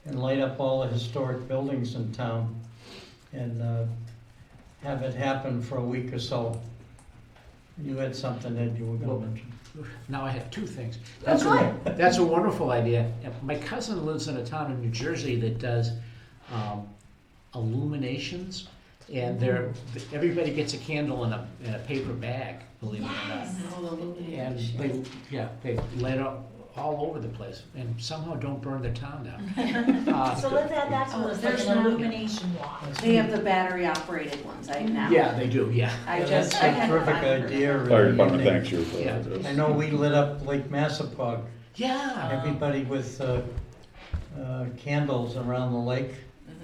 and light up all the historic buildings in town and have it happen for a week or so. You had something that you were Well, gonna mention. Now I have 2 things. Oh, That's a wonderful idea. My cousin lives in a town in New Jersey that does illuminations, and everybody gets a candle in a paper bag, believe it or not. Yes. And they light up all over the place, and somehow don't burn their town down. So let's add that to the list, like There's an no- illumination walk. They have the battery operated ones now. Yeah, they do, yeah. That's a terrific idea. Fire really. department thanks you for Yeah. this. I know we lit up Lake Massapug, Yeah. everybody with candles around the lake.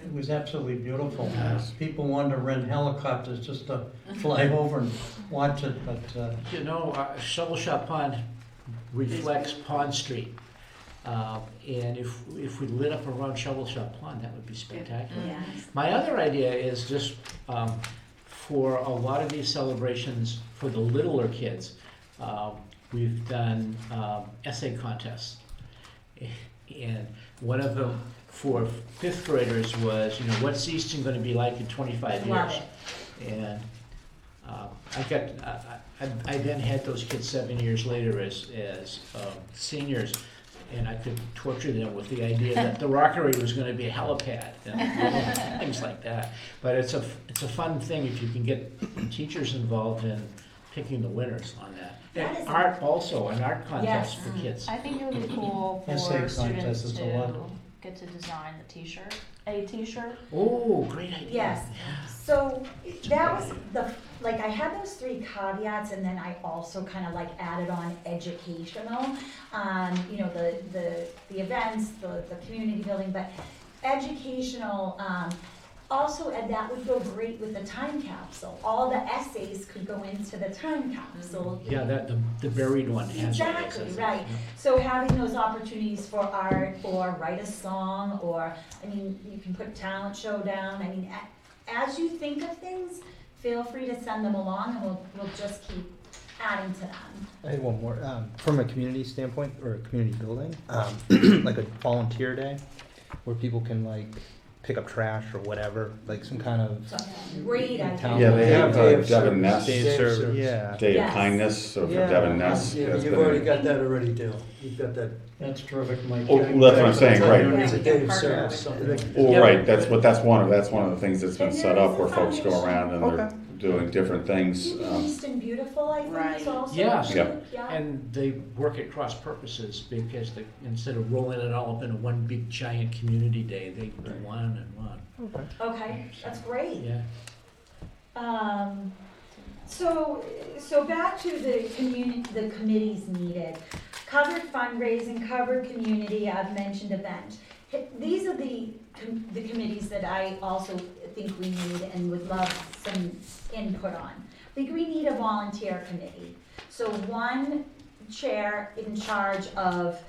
It was absolutely beautiful. Yes. People wanted to rent helicopters just to fly over and watch it, but You know, Shovel Shop Pond reflects Pond Street. And if we lit up around Shovel Shop Pond, that would be spectacular. Yes. My other idea is just for a lot of these celebrations for the littler kids, we've done essay contests. And one of them for 5th graders was, you know, what's Easton going to be like in 25 years? Love it. And I then had those kids 7 years later as seniors and I could torture them with the idea that the rockery was gonna be a helipad, and things like that. But it's a fun thing if you can get teachers involved in picking the winners on that. That And is- art also, an art contest Yes. for kids. I think it would be cool Essay for students contest is a lot. to get to design the t-shirt, a t-shirt. Oh, great idea. Yes. So that was like I had those 3 caveats, and then I also kind of like added on educational, you know, the events, the community building, but educational, also, and that would go great with the time capsule. All the essays could go into the time capsule. Yeah, that, the buried one has. Exactly, right. So having those opportunities for art, or write a song, or, I mean, you can put talent show down. I mean, as you think of things, feel free to send them along, and we'll just keep adding to them. I had one more. From a community standpoint, or a community building, like a volunteer day, where people can like pick up trash or whatever, like some kind of So, great idea. town. Yeah, they have Day of Devon service. Ness, Day of Day of service. service. Yeah. Day of Yes. Kindness, so for Yeah. Devon Ness. Yeah, that's you've been- already got that already, Dale. You've got that. That's terrific, Mike. Oh, well, that's what I'm saying, right. It's a day of Partner service, with something like. Well, Yeah. right, that's one of the things that's been And set there up is where a folks go foundation. around and they're doing different things. East and Beautiful, I think, Right. is also. Yes. Yeah. Yeah. And they work at cross purposes, because they, instead of rolling it all up into one big giant community day, they do one and one. Okay, that's great. Yeah. So back to the committees needed. Covered fundraising, covered community, I've mentioned event. These are the committees that I also think we need and would love some input on. I think we need a volunteer committee. So one chair in charge of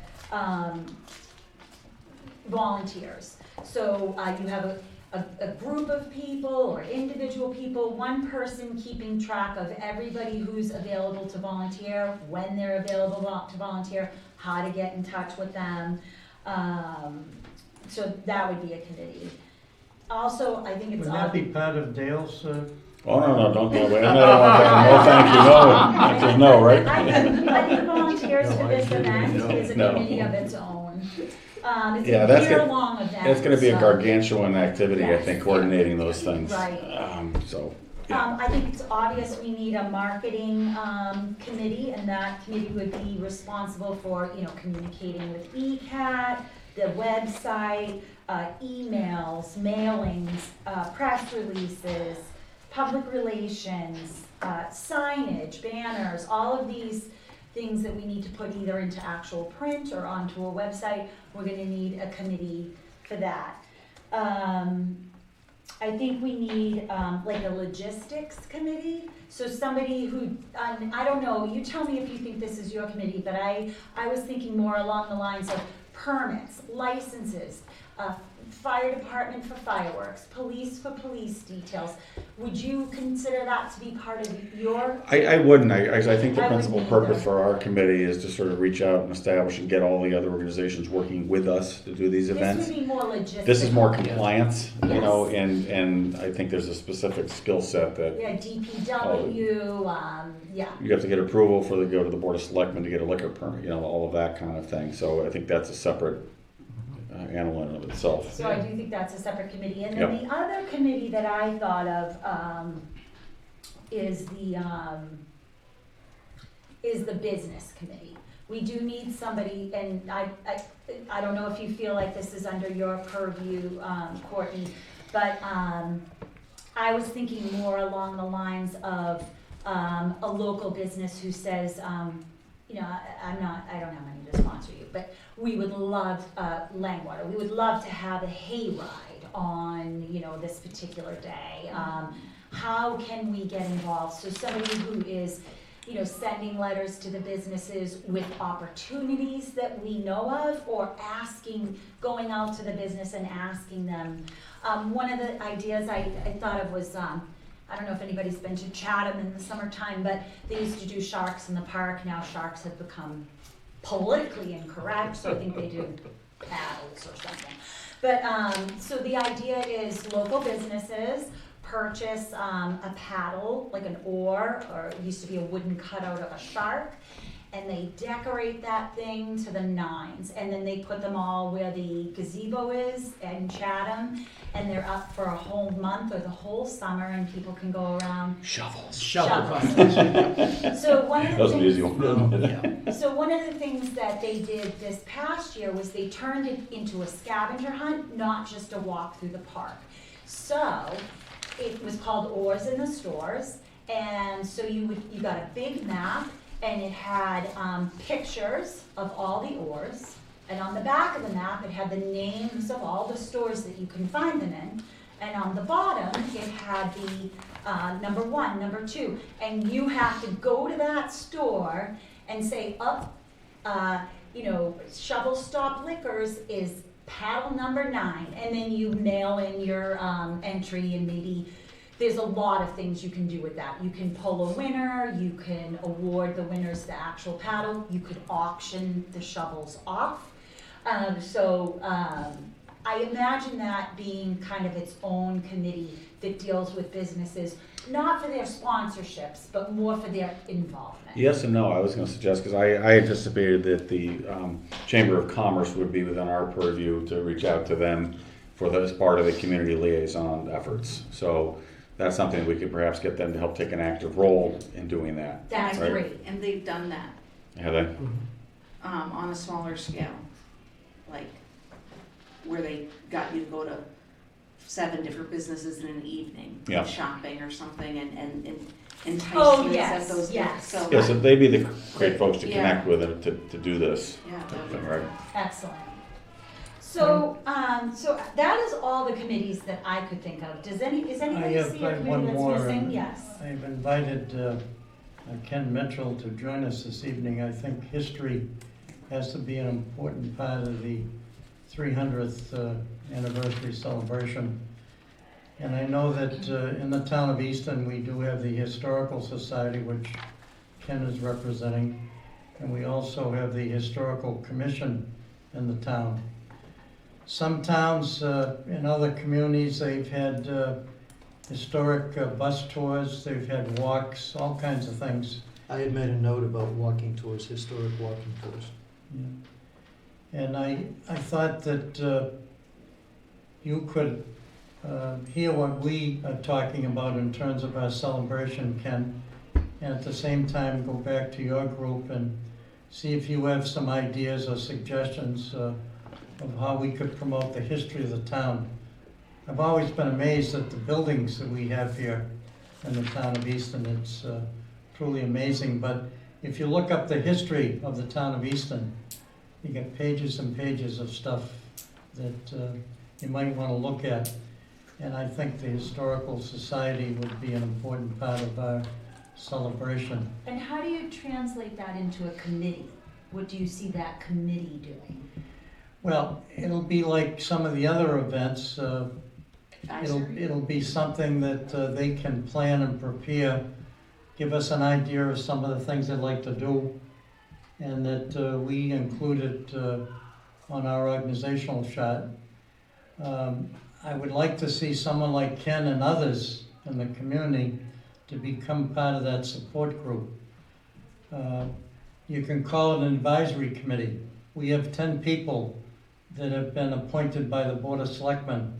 volunteers. So you have a group of people or individual people, one person keeping track of everybody who's available to volunteer, when they're available to volunteer, how to get in touch with them. So that would be a committee. Also, I think it's. Would that be part of Dale's, Oh, no, don't go away. I don't want that. No, thank you, no, right? I think volunteers for this event is a No. committee of its own. It's Yeah, a that's year-long event. It's gonna be a so, gargantuan activity, I Yes. think, coordinating those things. Right. So, yeah. I think it's obvious we need a marketing, committee, and that committee would be responsible for, you know, communicating with ECAT, the website, emails, mailings, press releases, public relations, signage, banners, all of these things that we need to put either into actual print or onto a website. We're gonna need a committee for that. I think we need, like a logistics committee, so somebody who, I don't know, you tell me if you think this is your committee, but I was thinking more along the lines of permits, licenses, fire department for fireworks, police for police details. Would you consider that to be part of your? I wouldn't, I think the I principal wouldn't purpose either. for our committee is to sort of reach out and establish and get all the other organizations working with us to do these events. This would be more logistical. This is more compliance, you know, Yes. and I think there's a specific skill set that Yeah, DPW, yeah. you have to get approval for go to the Board of Selectmen to get a liquor permit, you know, all of that kind of thing. So I think that's a separate animal in and of itself. So I do think that's a separate committee. And then the other committee that I thought of is the business committee. We do need somebody, and I don't know if you feel like this is under your purview, Courtney, but I was thinking more along the lines of a local business who says, you know, I don't have money to sponsor you, but we would love, Langwater, we would love to have a hayride on, you know, this particular day. How can we get involved? So somebody who is, you know, sending letters to the businesses with opportunities that we know of, or going out to the business and asking them. One of the ideas I thought of was, I don't know if anybody's been to Chatham in the summertime, but they used to do sharks in the park. Now sharks have become politically incorrect, so I think they do paddles or something. But, so the idea is local businesses purchase a paddle, like an oar, or it used to be a wooden cutout of a shark, and they decorate that thing to the nines, and then they put them all where the gazebo is in Chatham, and they're up for a whole month or the whole summer, and people can go around. Shovels. Shovel Shovels. contest. So one of That the was an easy things, one. Yeah. so one of the things that they did this past year was they turned it into a scavenger hunt, not just a walk through the park. So it was called Oars in the Stores, and so you got a big map, and it had pictures of all the oars, and on the back of the map it had the names of all the stores that you can find them in, and on the bottom it had the number 1, number 2, and you have to go to that store and say, Shovel Stop Liquors is paddle number 9, and then you mail in your entry, and maybe there's a lot of things you can do with that. You can pull a winner, you can award the winners the actual paddle, you could auction the shovels off. I imagine that being kind of its own committee that deals with businesses, not for their sponsorships, but more for their involvement. Yes and no, I was gonna suggest, because I anticipated that the Chamber of Commerce would be within our purview to reach out to them for as part of the community liaison efforts. So that's something we could perhaps get them to help take an active role in doing that. That's Right. great. And they've done that, Have they? on a smaller scale, like where they got you to go to 7 different businesses in an evening, Yeah. shopping or something, and Oh, enticements yes, at those. yes. So Yeah, so they'd be the great folks to Yeah. connect with and to do this. yeah, type of that'd be thing, right? Excellent. So that is all the committees that I could think of. Is anybody see a I have committee one that's more. missing? Yes. I've invited Ken Mitchell to join us this evening. I think history has to be an important part of the 300th anniversary celebration. And I know that in the town of Easton, we do have the Historical Society, which Ken is representing, and we also have the Historical Commission in the town. Some towns in other communities, they've had historic bus tours, they've had walks, all kinds of things. I had made a note about walking tours, historic walking tours. Yeah. And I thought that you could hear what we are talking about in terms of our celebration, Ken, and at the same time go back to your group and see if you have some ideas or suggestions of how we could promote the history of the town. I've always been amazed at the buildings that we have here in the town of Easton. It's truly amazing, but if you look up the history of the town of Easton, you get pages and pages of stuff that you might want to look at. And I think the Historical Society would be an important part of our celebration. And how do you translate that into a committee? What do you see that committee doing? Well, it'll be like some of the other events. advisory. It'll be something that they can plan and prepare, give us an idea of some of the things they'd like to do, and that we include it on our organizational chart. I would like to see someone like Ken and others in the community to become part of that support group. You can call it an advisory committee. We have 10 people that have been appointed by the Board of Selectmen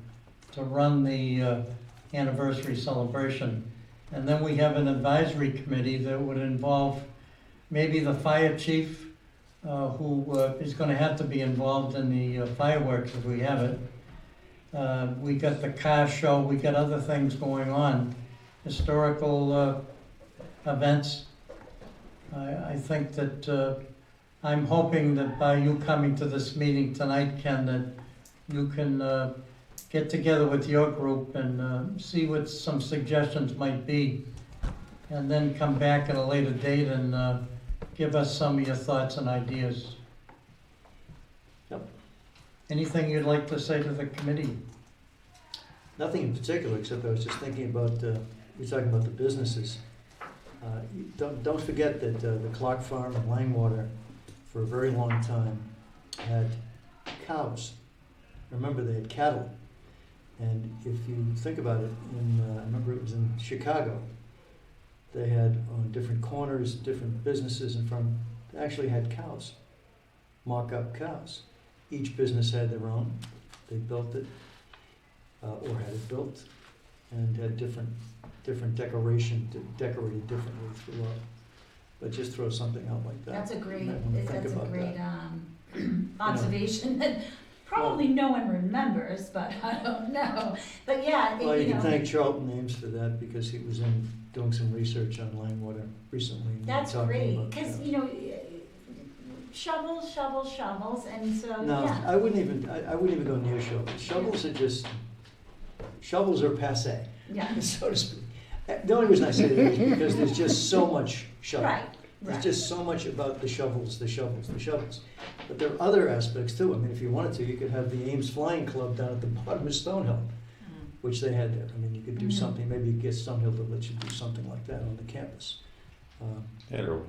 to run the anniversary celebration. And then we have an advisory committee that would involve maybe the fire chief, who is going to have to be involved in the fireworks if we have it. We got the car show, we got other things going on, historical events. I think that I'm hoping that by you coming to this meeting tonight, Ken, that you can get together with your group and see what some suggestions might be, and then come back at a later date and give us some of your thoughts and ideas. Yep. Anything you'd like to say to the committee? Nothing in particular, except I was just thinking about, you're talking about the businesses. Don't forget that the Clark Farm in Langwater, for a very long time, had cows. Remember, they had cattle. And if you think about it, I remember it was in Chicago, they had on different corners, different businesses in front, actually had cows, mock-up cows. Each business had their own. They built it, or had it built, and had different decorated differently throughout. But just throw something out like that. That's a great, You might wanna think that's a about great, that. observation that probably no one remembers, but I don't know. But yeah, Well, you you can know, thank Charlton Ames for that, because he was doing some research on Langwater recently. and that's talking great, about because, cows. you know, shovels, and so, No, yeah. I wouldn't even go near shovels. Shovels are passé, Yeah, so to speak. The only reason I say that is because there's just so much shovel. right, There's right. just so much about the shovels. But there are other aspects too. I mean, if you wanted to, you could have the Ames Flying Club down at the bottom of Stonehill, which they had there. I mean, you could do Mhm. something, maybe get Stonehill to let you do something like that on the campus. They had a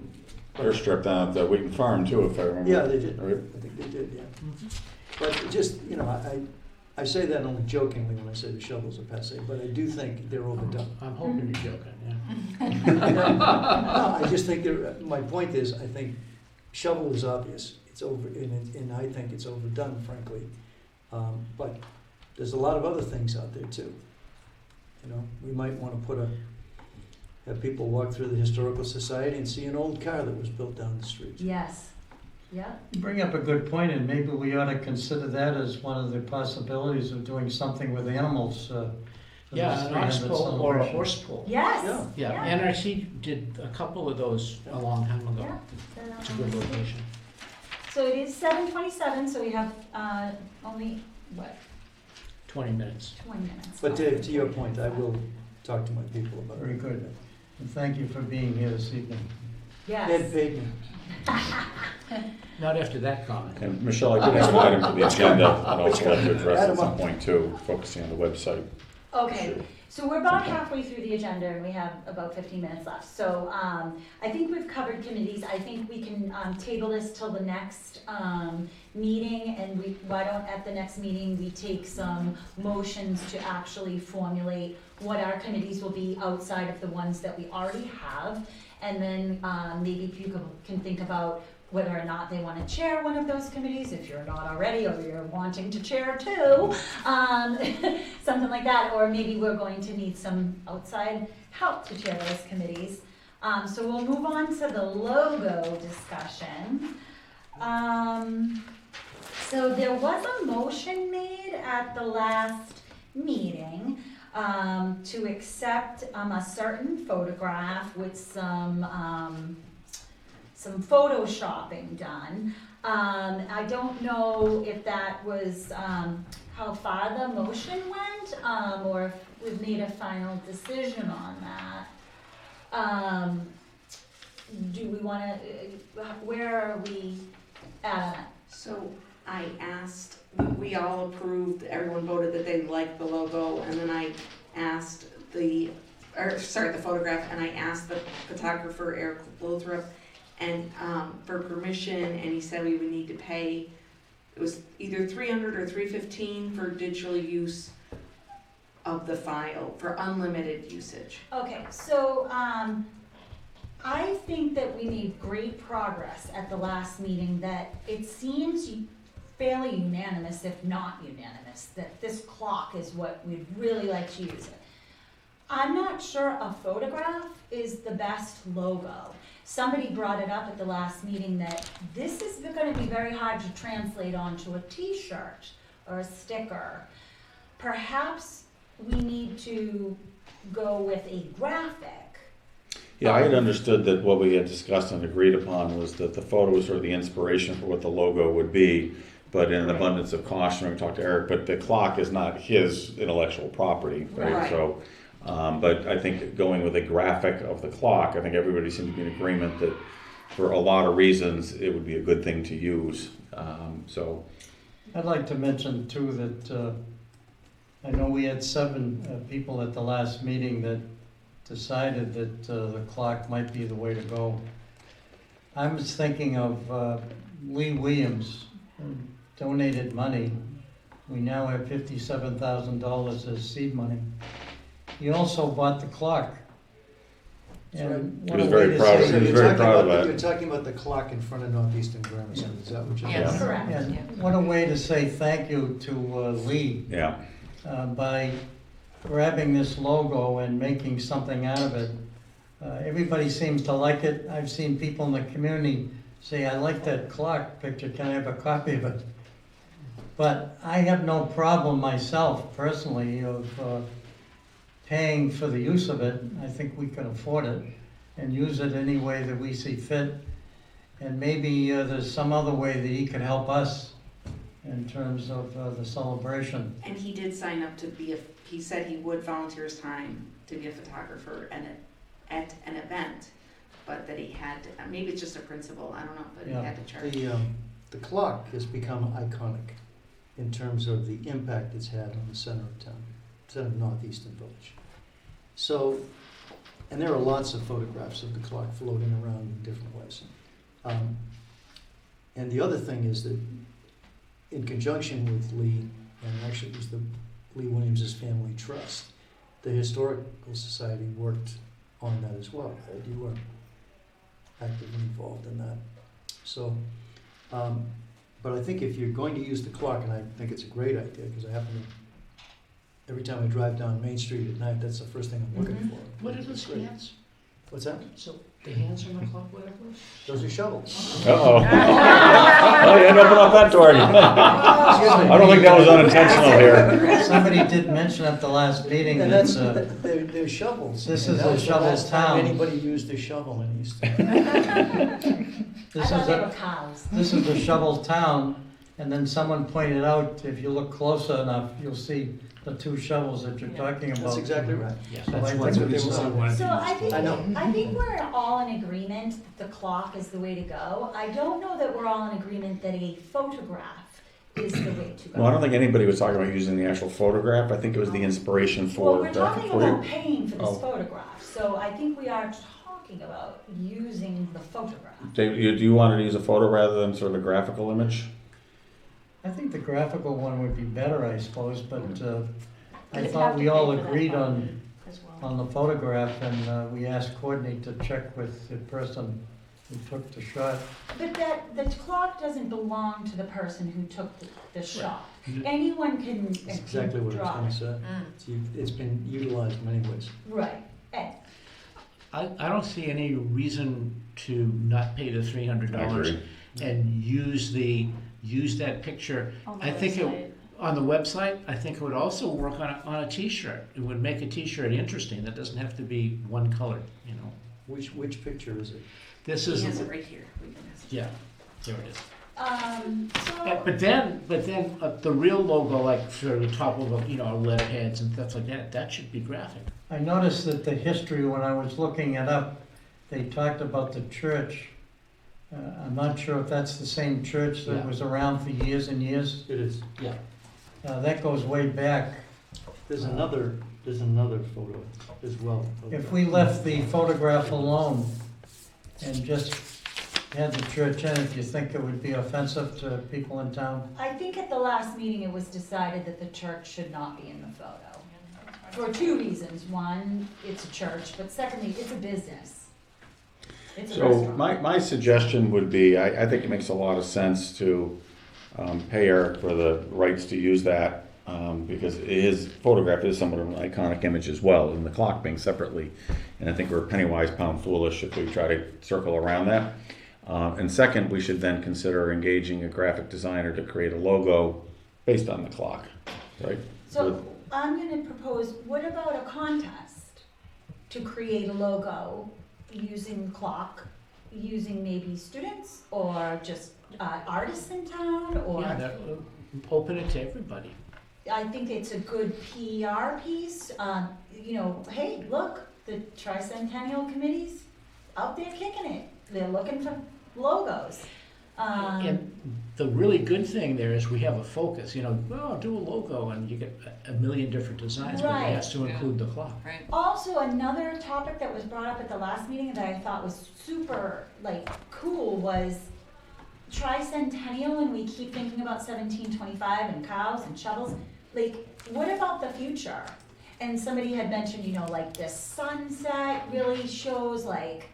airstrip down at the Wheaton Farm too, if I remember. Yeah, they did. Right? I think they did, yeah. But just, you know, I say that only jokingly when I say the shovels are passé, but I do think they're overdone. I'm hoping you're joking, yeah. No, I just think my point is, I think shovel is obvious. It's over, and I think it's overdone, frankly. But there's a lot of other things out there too. You know, we might want to have people walk through the Historical Society and see an old car that was built down the street. Yes, yeah, You bring up a good point, and maybe we ought to consider that as one of the possibilities of doing something with animals. For Yeah, this an ox 300 pull or a celebration. horse pull. yes. Yeah. Yeah, NRC did a couple of those a long time ago. Yeah. It's a good location. So it is 7:27, so we have, only, what, 20 minutes. 20 minutes. But Dave, to your point, I will talk to my people about it. Very good. And thank you for being here this evening. Ed Yes, paid me. Not after that comment. And Michelle, I did have an item to the agenda I'd also like to address Add at 'em some up. point too, focusing on the website. okay. issue. So we're about halfway through the agenda and we have about 15 minutes left. So I think we've covered committees. I think we can table this till the next meeting, and why don't at the next meeting we take some motions to actually formulate what our committees will be outside of the ones that we already have. And then maybe people can think about whether or not they want to chair one of those committees, if you're not already, or you're wanting to chair two, something like that, or maybe we're going to need some outside help to chair those committees. So we'll move on to the logo discussion. So there was a motion made at the last meeting to accept a certain photograph with some photoshopping done. I don't know if that was how far the motion went, or if we've made a final decision on that. Do we want to, where are we at? So I asked, we all approved, everyone voted that they liked the logo, and then I asked the photograph, and I asked the photographer, Eric Lothrop, and for permission, and he said we would need to pay, it was either $300 or $315 for digital use of the file, for unlimited usage. Okay, so I think that we made great progress at the last meeting, that it seems fairly unanimous, if not unanimous, that this clock is what we'd really like to use it. I'm not sure a photograph is the best logo. Somebody brought it up at the last meeting that this is going to be very hard to translate onto a t-shirt or a sticker. Perhaps we need to go with a graphic. Yeah, I had understood that what we had discussed and agreed upon was that the photo was sort of the inspiration for what the logo would be, but in an abundance of caution, we talked to Eric, but the clock is not his intellectual property, right? Right. So, but I think going with a graphic of the clock, I think everybody seemed to be in agreement that for a lot of reasons, it would be a good thing to use. So, I'd like to mention too that I know we had 7 people at the last meeting that decided that the clock might be the way to go. I was thinking of Lee Williams, who donated money. We now have $57,000 as seed money. He also bought the clock. And He what was a very way to proud of say it. He was You're very talking proud of about- that. You're talking about the clock in front of Northeastern Grammar School, is that what you're? Yes. Correct. And what a way to say thank you to Lee Yeah, by grabbing this logo and making something out of it. Everybody seems to like it. I've seen people in the community say, I like that clock picture, can I have a copy of it? But I have no problem myself personally of paying for the use of it. I think we can afford it and use it any way that we see fit. And maybe there's some other way that he could help us in terms of the celebration. And he did sign up to be he said he would volunteer his time to be a photographer at an event, but that he had to, maybe it's just a principle, I don't know, but Yeah. he had to charge. The clock has become iconic in terms of the impact it's had on the center of town, center of Northeastern Village. So, and there are lots of photographs of the clock floating around in different ways. And the other thing is that in conjunction with Lee, and actually it was the Lee Williams' Family Trust, the Historical Society worked on that as well. You were actively involved in that. So, but I think if you're going to use the clock, and I think it's a great idea, because I happen to, every time I drive down Main Street at night, that's the first thing I'm looking Mhm. for. What are those It's great. hands? What's that? So the hands on the clock, whatever? Those are shovels. uh-oh. Oh, you didn't open up that door. I don't think that was unintentional here. Somebody did mention at the last meeting And that that's, they're shovels. this And is that a was the shovel's last time town. anybody used a shovel in Easton. I this thought is they a were cows. this is a shovel town, and then someone pointed out, if you look closer enough, you'll see the two shovels that you're talking about. That's exactly right. Yeah, So that's I one think of the they reasons I were- wanted to So use I the think, I know. I think we're all in agreement that the clock is the way to go. I don't know that we're all in agreement that a photograph is the way to go. Well, I don't think anybody was talking about using the actual photograph. I think it was the inspiration Well, for we're talking for about paying for this Oh. photograph, so I think we are talking about using the photograph. Do you want to use a photo rather than sort of a graphical image? I think the graphical one would be better, I suppose, but I You'd thought have we to all pay for that agreed photo on as well. the photograph, and we asked Courtney to check with the person who took the shot. But the clock doesn't belong to the person who took the shot. Right. Anyone can That's exactly what I draw was it. going to say. It's been utilized many ways. Right. Ed? I don't see any reason to not pay the I $300 agree. and use that picture. On the I think website. on the website, I think it would also work on a t-shirt. It would make a t-shirt interesting. That doesn't have to be one color, you know. Which picture is it? This He is, has it right here. We can ask. yeah, there it is. So, But then the real logo, like for the top of letterheads and stuff like that, that should be graphic. I noticed that the history, when I was looking it up, they talked about the church. I'm not sure if that's the same church that Yeah. was around for years and years. It is. That goes way back. There's another photo as well. If we left the photograph alone and just had the church in it, do you think it would be offensive to people in town? I think at the last meeting it was decided that the church should not be in the photo. For two reasons. One, it's a church, but secondly, it's a business. It's a So restaurant. my suggestion would be, I think it makes a lot of sense to pay Eric for the rights to use that, because his photograph is somewhat of an iconic image as well, and the clock being separately. And I think we're penny wise, pound foolish if we try to circle around that. And second, we should then consider engaging a graphic designer to create a logo based on the clock, right? So I'm gonna propose, what about a contest to create a logo using the clock, using maybe students or just artists in town, or? Yeah, that, open it to everybody. I think it's a good PR piece, hey, look, the Tricentennial Committee's out there kicking it, they're looking for logos. And the really good thing there is we have a focus, do a logo and you get a million different designs, but Right. it has to include the clock. Right. Also, another topic that was brought up at the last meeting that I thought was super, cool was Tricentennial, and we keep thinking about 1725 and cows and shovels. What about the future? and somebody had mentioned, you know, like the sunset really shows like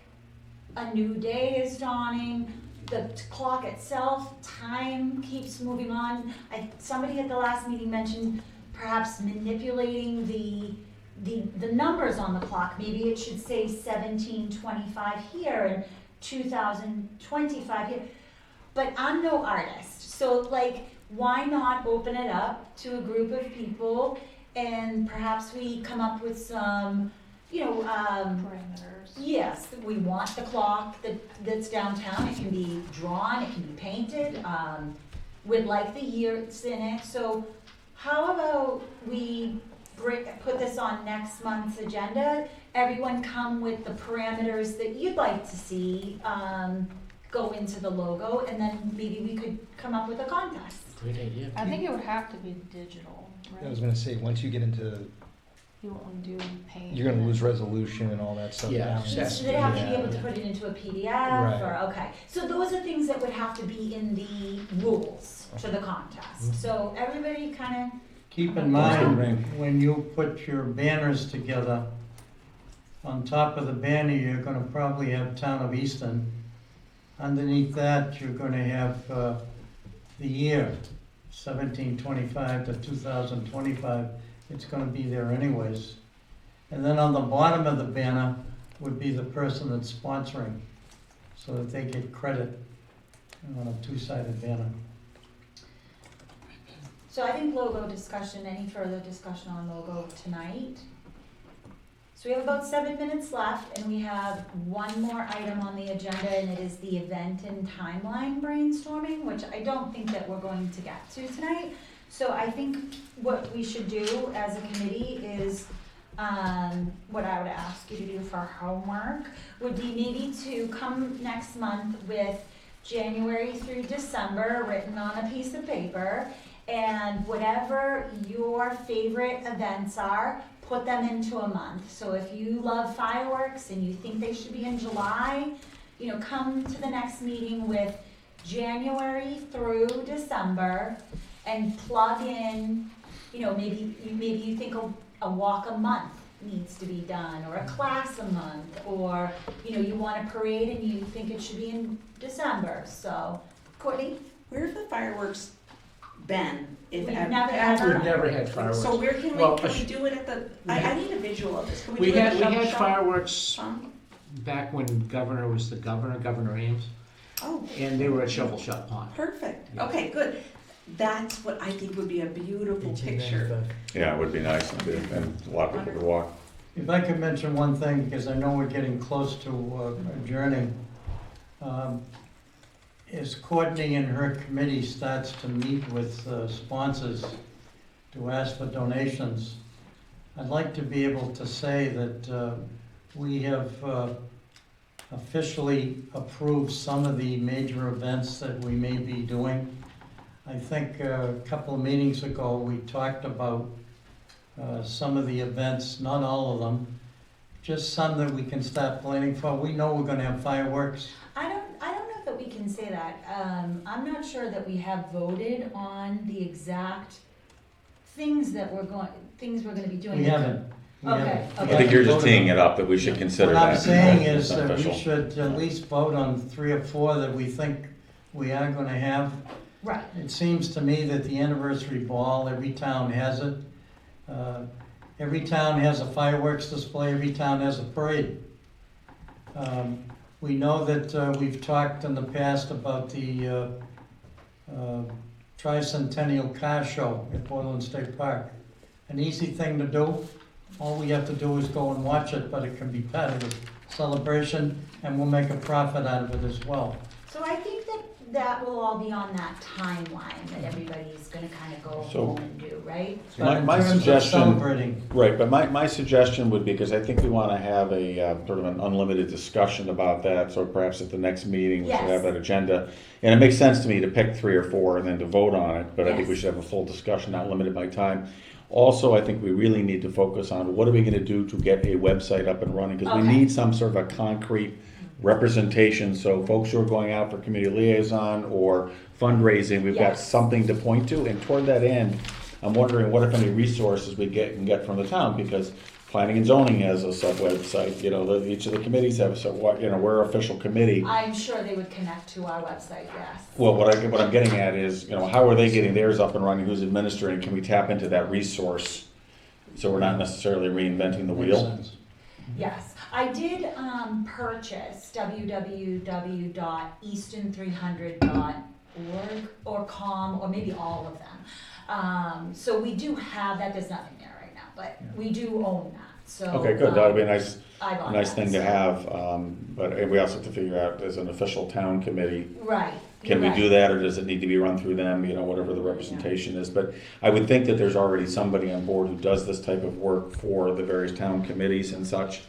a new day is dawning. The clock itself, time keeps moving on. Somebody at the last meeting mentioned perhaps manipulating the numbers on the clock. Maybe it should say 1725 here and 2025 here. But I'm no artist, so like, why not open it up to a group of people and perhaps we come up with some, you know, Parameters. yes, we want the clock that's downtown, it can be drawn, it can be painted, with like the years in it. So how about we put this on next month's agenda? Everyone come with the parameters that you'd like to see, go into the logo, and then maybe we could come up with a contest. Great idea. I think it would have to be digital, I was right? gonna say, once you get into, You won't do paint. you're gonna and lose then- resolution and all that stuff. Yeah, down. yes. So they have to be Yeah. able to put it into a PDF, Right. or, okay. So those are things that would have to be in the rules to the contest. So everybody kind Keep in mind, when you put your banners together, on top of the banner, you're gonna probably have Town of Easton. Underneath that, you're gonna have, the year, 1725 to 2025. It's gonna be there anyways. And then on the bottom of the banner would be the person that's sponsoring, so that they get credit on a two-sided banner. So I think logo discussion, any further discussion on logo tonight? So we have about 7 minutes left, and we have one more item on the agenda, and it is the event and timeline brainstorming, which I don't think that we're going to get to tonight. So I think what we should do as a committee is, what I would ask you to do for homework would be maybe to come next month with January through December written on a piece of paper, and whatever your favorite events are, put them into a month. So if you love fireworks and you think they should be in July, you know, come to the next meeting with January through December and plug in, you know, maybe you think a walk a month needs to be done, or a class a month, or, you know, you want a parade and you think it should be in December. So, Courtney? Where have the fireworks been? If We've ever? never had We've them. never had fireworks. So where can we, Well, can we do it at the, I need a visual of this. Can we We do it at had, the we had shop? fireworks Um, back when Governor was the governor, Governor Ames, Oh, and they were at Shovel Shop Pond. perfect. Yeah. Okay, good. That's what I think would be a beautiful picture. 1895. Yeah, it would be nice, and a lot of people would walk. If I could mention one thing, because I know we're getting close to adjourning. As Courtney and her committee starts to meet with sponsors to ask for donations, I'd like to be able to say that we have officially approved some of the major events that we may be doing. I think a couple of meetings ago, we talked about some of the events, not all of them, just some that we can start planning for. We know we're gonna have fireworks. I don't know that we can say that. I'm not sure that we have voted on the exact things that we're gonna be doing. We haven't. We Okay, haven't. okay. We I think you're just haven't teeing voted it up, that we should consider What that. I'm saying is It's that we official. should at least vote on 3 or 4 that we think we are gonna have. Right, It seems to me that the anniversary ball, every town has it. Every town has a fireworks display, every town has a parade. We know that we've talked in the past about the Tricentennial Car Show at Portland State Park. An easy thing to do, all we have to do is go and watch it, but it can be part of the celebration, and we'll make a profit out of it as well. so I think that will all be on that timeline that everybody's gonna kinda go So- home and do, right? But in My terms of suggestion- celebrating, Right, but my suggestion would be, because I think we want to have a sort of an unlimited discussion about that, so perhaps at the next meeting, we should Yes. have that agenda. And it makes sense to me to pick 3 or 4 and then to vote on it, but I think we Yes. should have a full discussion, not limited by time. Also, I think we really need to focus on what are we going to do to get a website up and running, because we Okay. need some sort of a concrete representation, so folks who are going out for community liaison or fundraising, we've got Yes. something to point to, and toward that end, I'm wondering what, if any, resources we can get from the town, because planning and zoning has a sub-website, each of the committees have a we're an official committee. I'm sure they would connect to our website, yes. Well, what I'm getting at is, how are they getting theirs up and running, who's administering, can we tap into that resource? So we're not necessarily reinventing the Makes wheel? sense. Yes, I did purchase www.easton300.org or com, or maybe all of them. So we do have that, there's nothing there right now, but we do own that, so. Okay, good, that would be a nice I bought thing that, to so- have, but we also have to figure out, as an official town committee, Right. can we you're do right. that, or does it need to be run through them, whatever the representation is? But I would think that there's already somebody on board who does this type of work for the various town committees and such,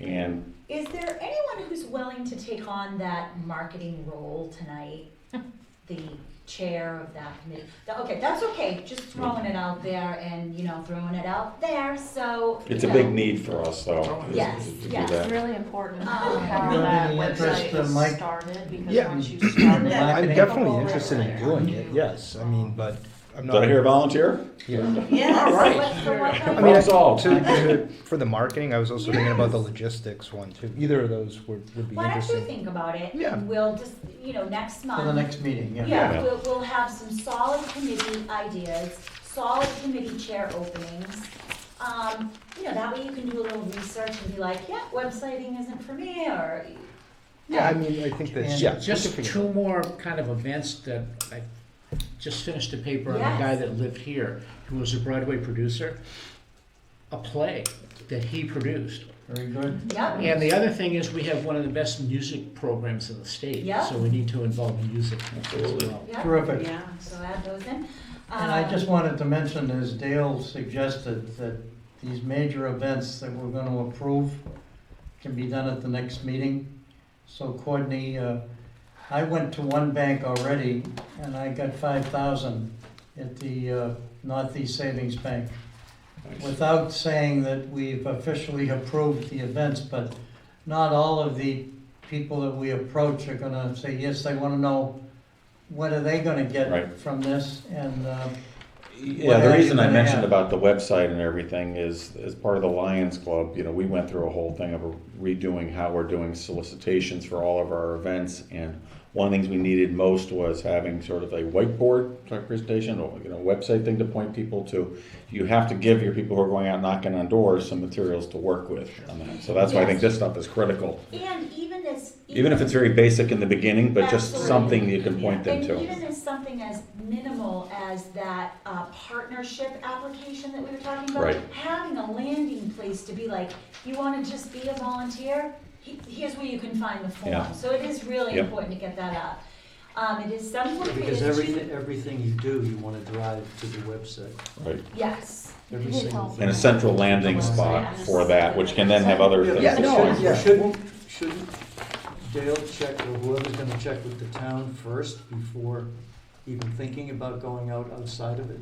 and Is there anyone who's willing to take on that marketing role tonight? The chair of that committee? Okay, that's okay, just throwing it out there and, throwing it out there, so. it's a big need for us, though. Yes, to do yes. It's that. really important Um, how You have that any interest, website is Mike? started, because Yeah. once you start it. I'm Marketing. definitely interested in doing it, yes, I mean, but I'm not. Did I hear a volunteer? Yeah. Yes. So what I mean, Problem solved. For the marketing, I was also thinking about the logistics one too. Either of those would be Why don't you interesting. think about it? Yeah. And we'll just, next month. For the next meeting, yeah. Yeah, we'll have some solid committee ideas, solid committee chair openings. That way you can do a little research and be like, yeah, websiting isn't for me, or. Yeah, I mean, I think that's, yeah. we Just can figure it two out. more kind of events that I just finished a paper on a guy Yes. that lived here, who was a Broadway producer, a play that he produced. Very good. Yep, And the other thing is, we have one of the best music programs in the state, Yeah. so we need to involve music as Absolutely. well. yep, Terrific. Yeah. so add those in. And I just wanted to mention, as Dale suggested, that these major events that we're gonna approve can be done at the next meeting. So Courtney, I went to one bank already, and I got 5,000 at the Northeast Savings Bank. Without saying that we've officially approved the events, but not all of the people that we approach are gonna say, yes, they wanna know what are they gonna get Right. from this, and, Yeah, the What reason are I you gonna mentioned have? about the website and everything is, as part of the Lions Club, we went through a whole thing of redoing how we're doing solicitations for all of our events, and one of the things we needed most was having sort of a whiteboard type presentation, or, website thing to point people to. You have to give your people who are going out knocking on doors some materials to work with on that, so that's why I think this stuff is critical. And Even if it's very basic in the beginning, but just Absolutely. something you can point them And to. even as something as minimal as that partnership application that we were talking about. Right. Having a landing place to be like, you wanna just be a volunteer? Here's where you can find the form. Yeah. So it is really Yep. important to get that up. It is 7:43. Because It's everything you do, you wanna drive to the website. Right. Yes. Every You can single tell. thing. And a central landing spot for that, which can then have other things. Yeah, to no, say. yeah, shouldn't Dale check, or whoever's gonna check with the town first before even thinking about going outside of it?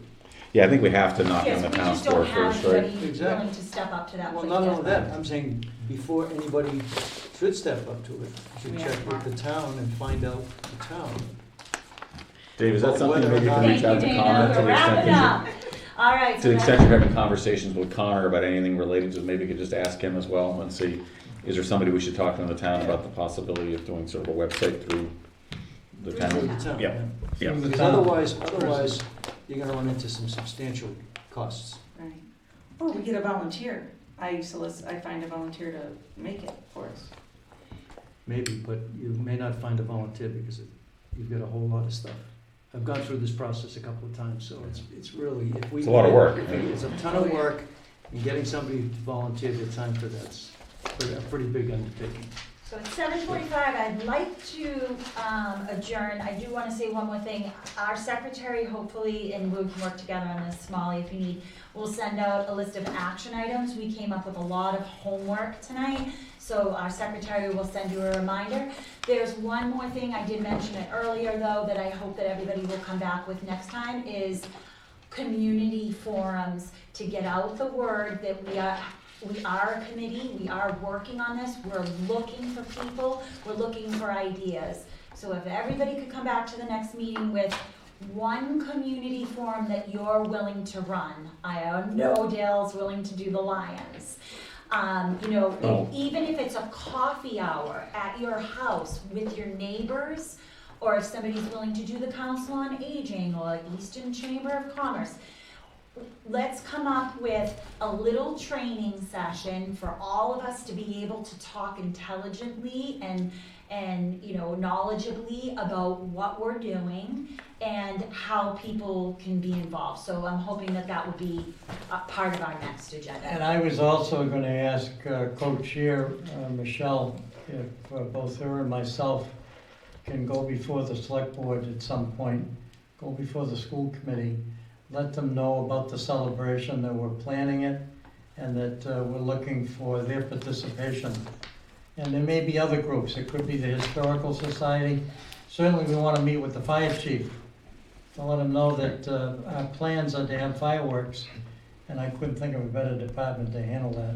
Yeah, I think we have to knock Yes, on the we town just door don't have first, right? anybody Exactly. willing to step up to that Well, plate not yet. only that, I'm saying, before anybody should step up to it, you should Yeah. check with the town and find out the town. Dave, is that Well, something whether maybe you or can not- reach out Thank to you, Connor Dana, to we're the extent wrapping that up. All right. to so the that's- extent you're having conversations with Connor about anything related to, maybe you could just ask him as well and see, is there somebody we should talk to in the town about the possibility of doing sort of a website through the Through town? the town, Yeah. yeah. Yeah. Through the Because town. otherwise, you're gonna run into some substantial costs. Right. Or we get a volunteer. I find a volunteer to make it for us. Maybe, but you may not find a volunteer because you've got a whole lot of stuff. I've gone through this process a couple of times, so it's really, if we. It's a lot of work, if right? It's a ton of work, and getting somebody to volunteer their time for that's a pretty big undertaking. So it's 7:45, I'd like to adjourn. I do wanna say one more thing. Our secretary, hopefully, and we can work together on this, Molly, if you need, will send out a list of action items. We came up with a lot of homework tonight, so our secretary will send you a reminder. There's one more thing, I did mention it earlier though, that I hope that everybody will come back with next time, is community forums to get out the word that we are a committee, we are working on this, we're looking for people, we're looking for ideas. So if everybody could come back to the next meeting with one community forum that you're willing to run. I know Dale's willing to do the Lions. You know, Oh. even if it's a coffee hour at your house with your neighbors, or if somebody's willing to do the Council on Aging or Easton Chamber of Commerce, let's come up with a little training session for all of us to be able to talk intelligently and you know, knowledgeably about what we're doing and how people can be involved. So I'm hoping that that will be a part of our next agenda. And I was also gonna ask co-chair Michelle if both her and myself can go before the select board at some point, go before the school committee, let them know about the celebration, that we're planning it, and that we're looking for their participation. And there may be other groups, it could be the Historical Society. Certainly we wanna meet with the fire chief to let him know that our plans are to have fireworks, and I couldn't think of a better department to handle that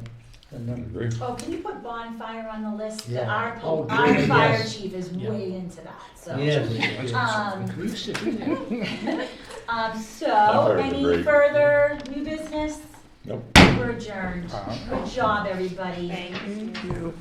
than them. Agree. Oh, can you put bonfire on the list? Yeah. Our great, fire yes. chief is Yeah. way into that, so. Yes. We used to do that. So, Bonfires are any great. further new business? Nope. We're adjourned. Good job, everybody. Thank you.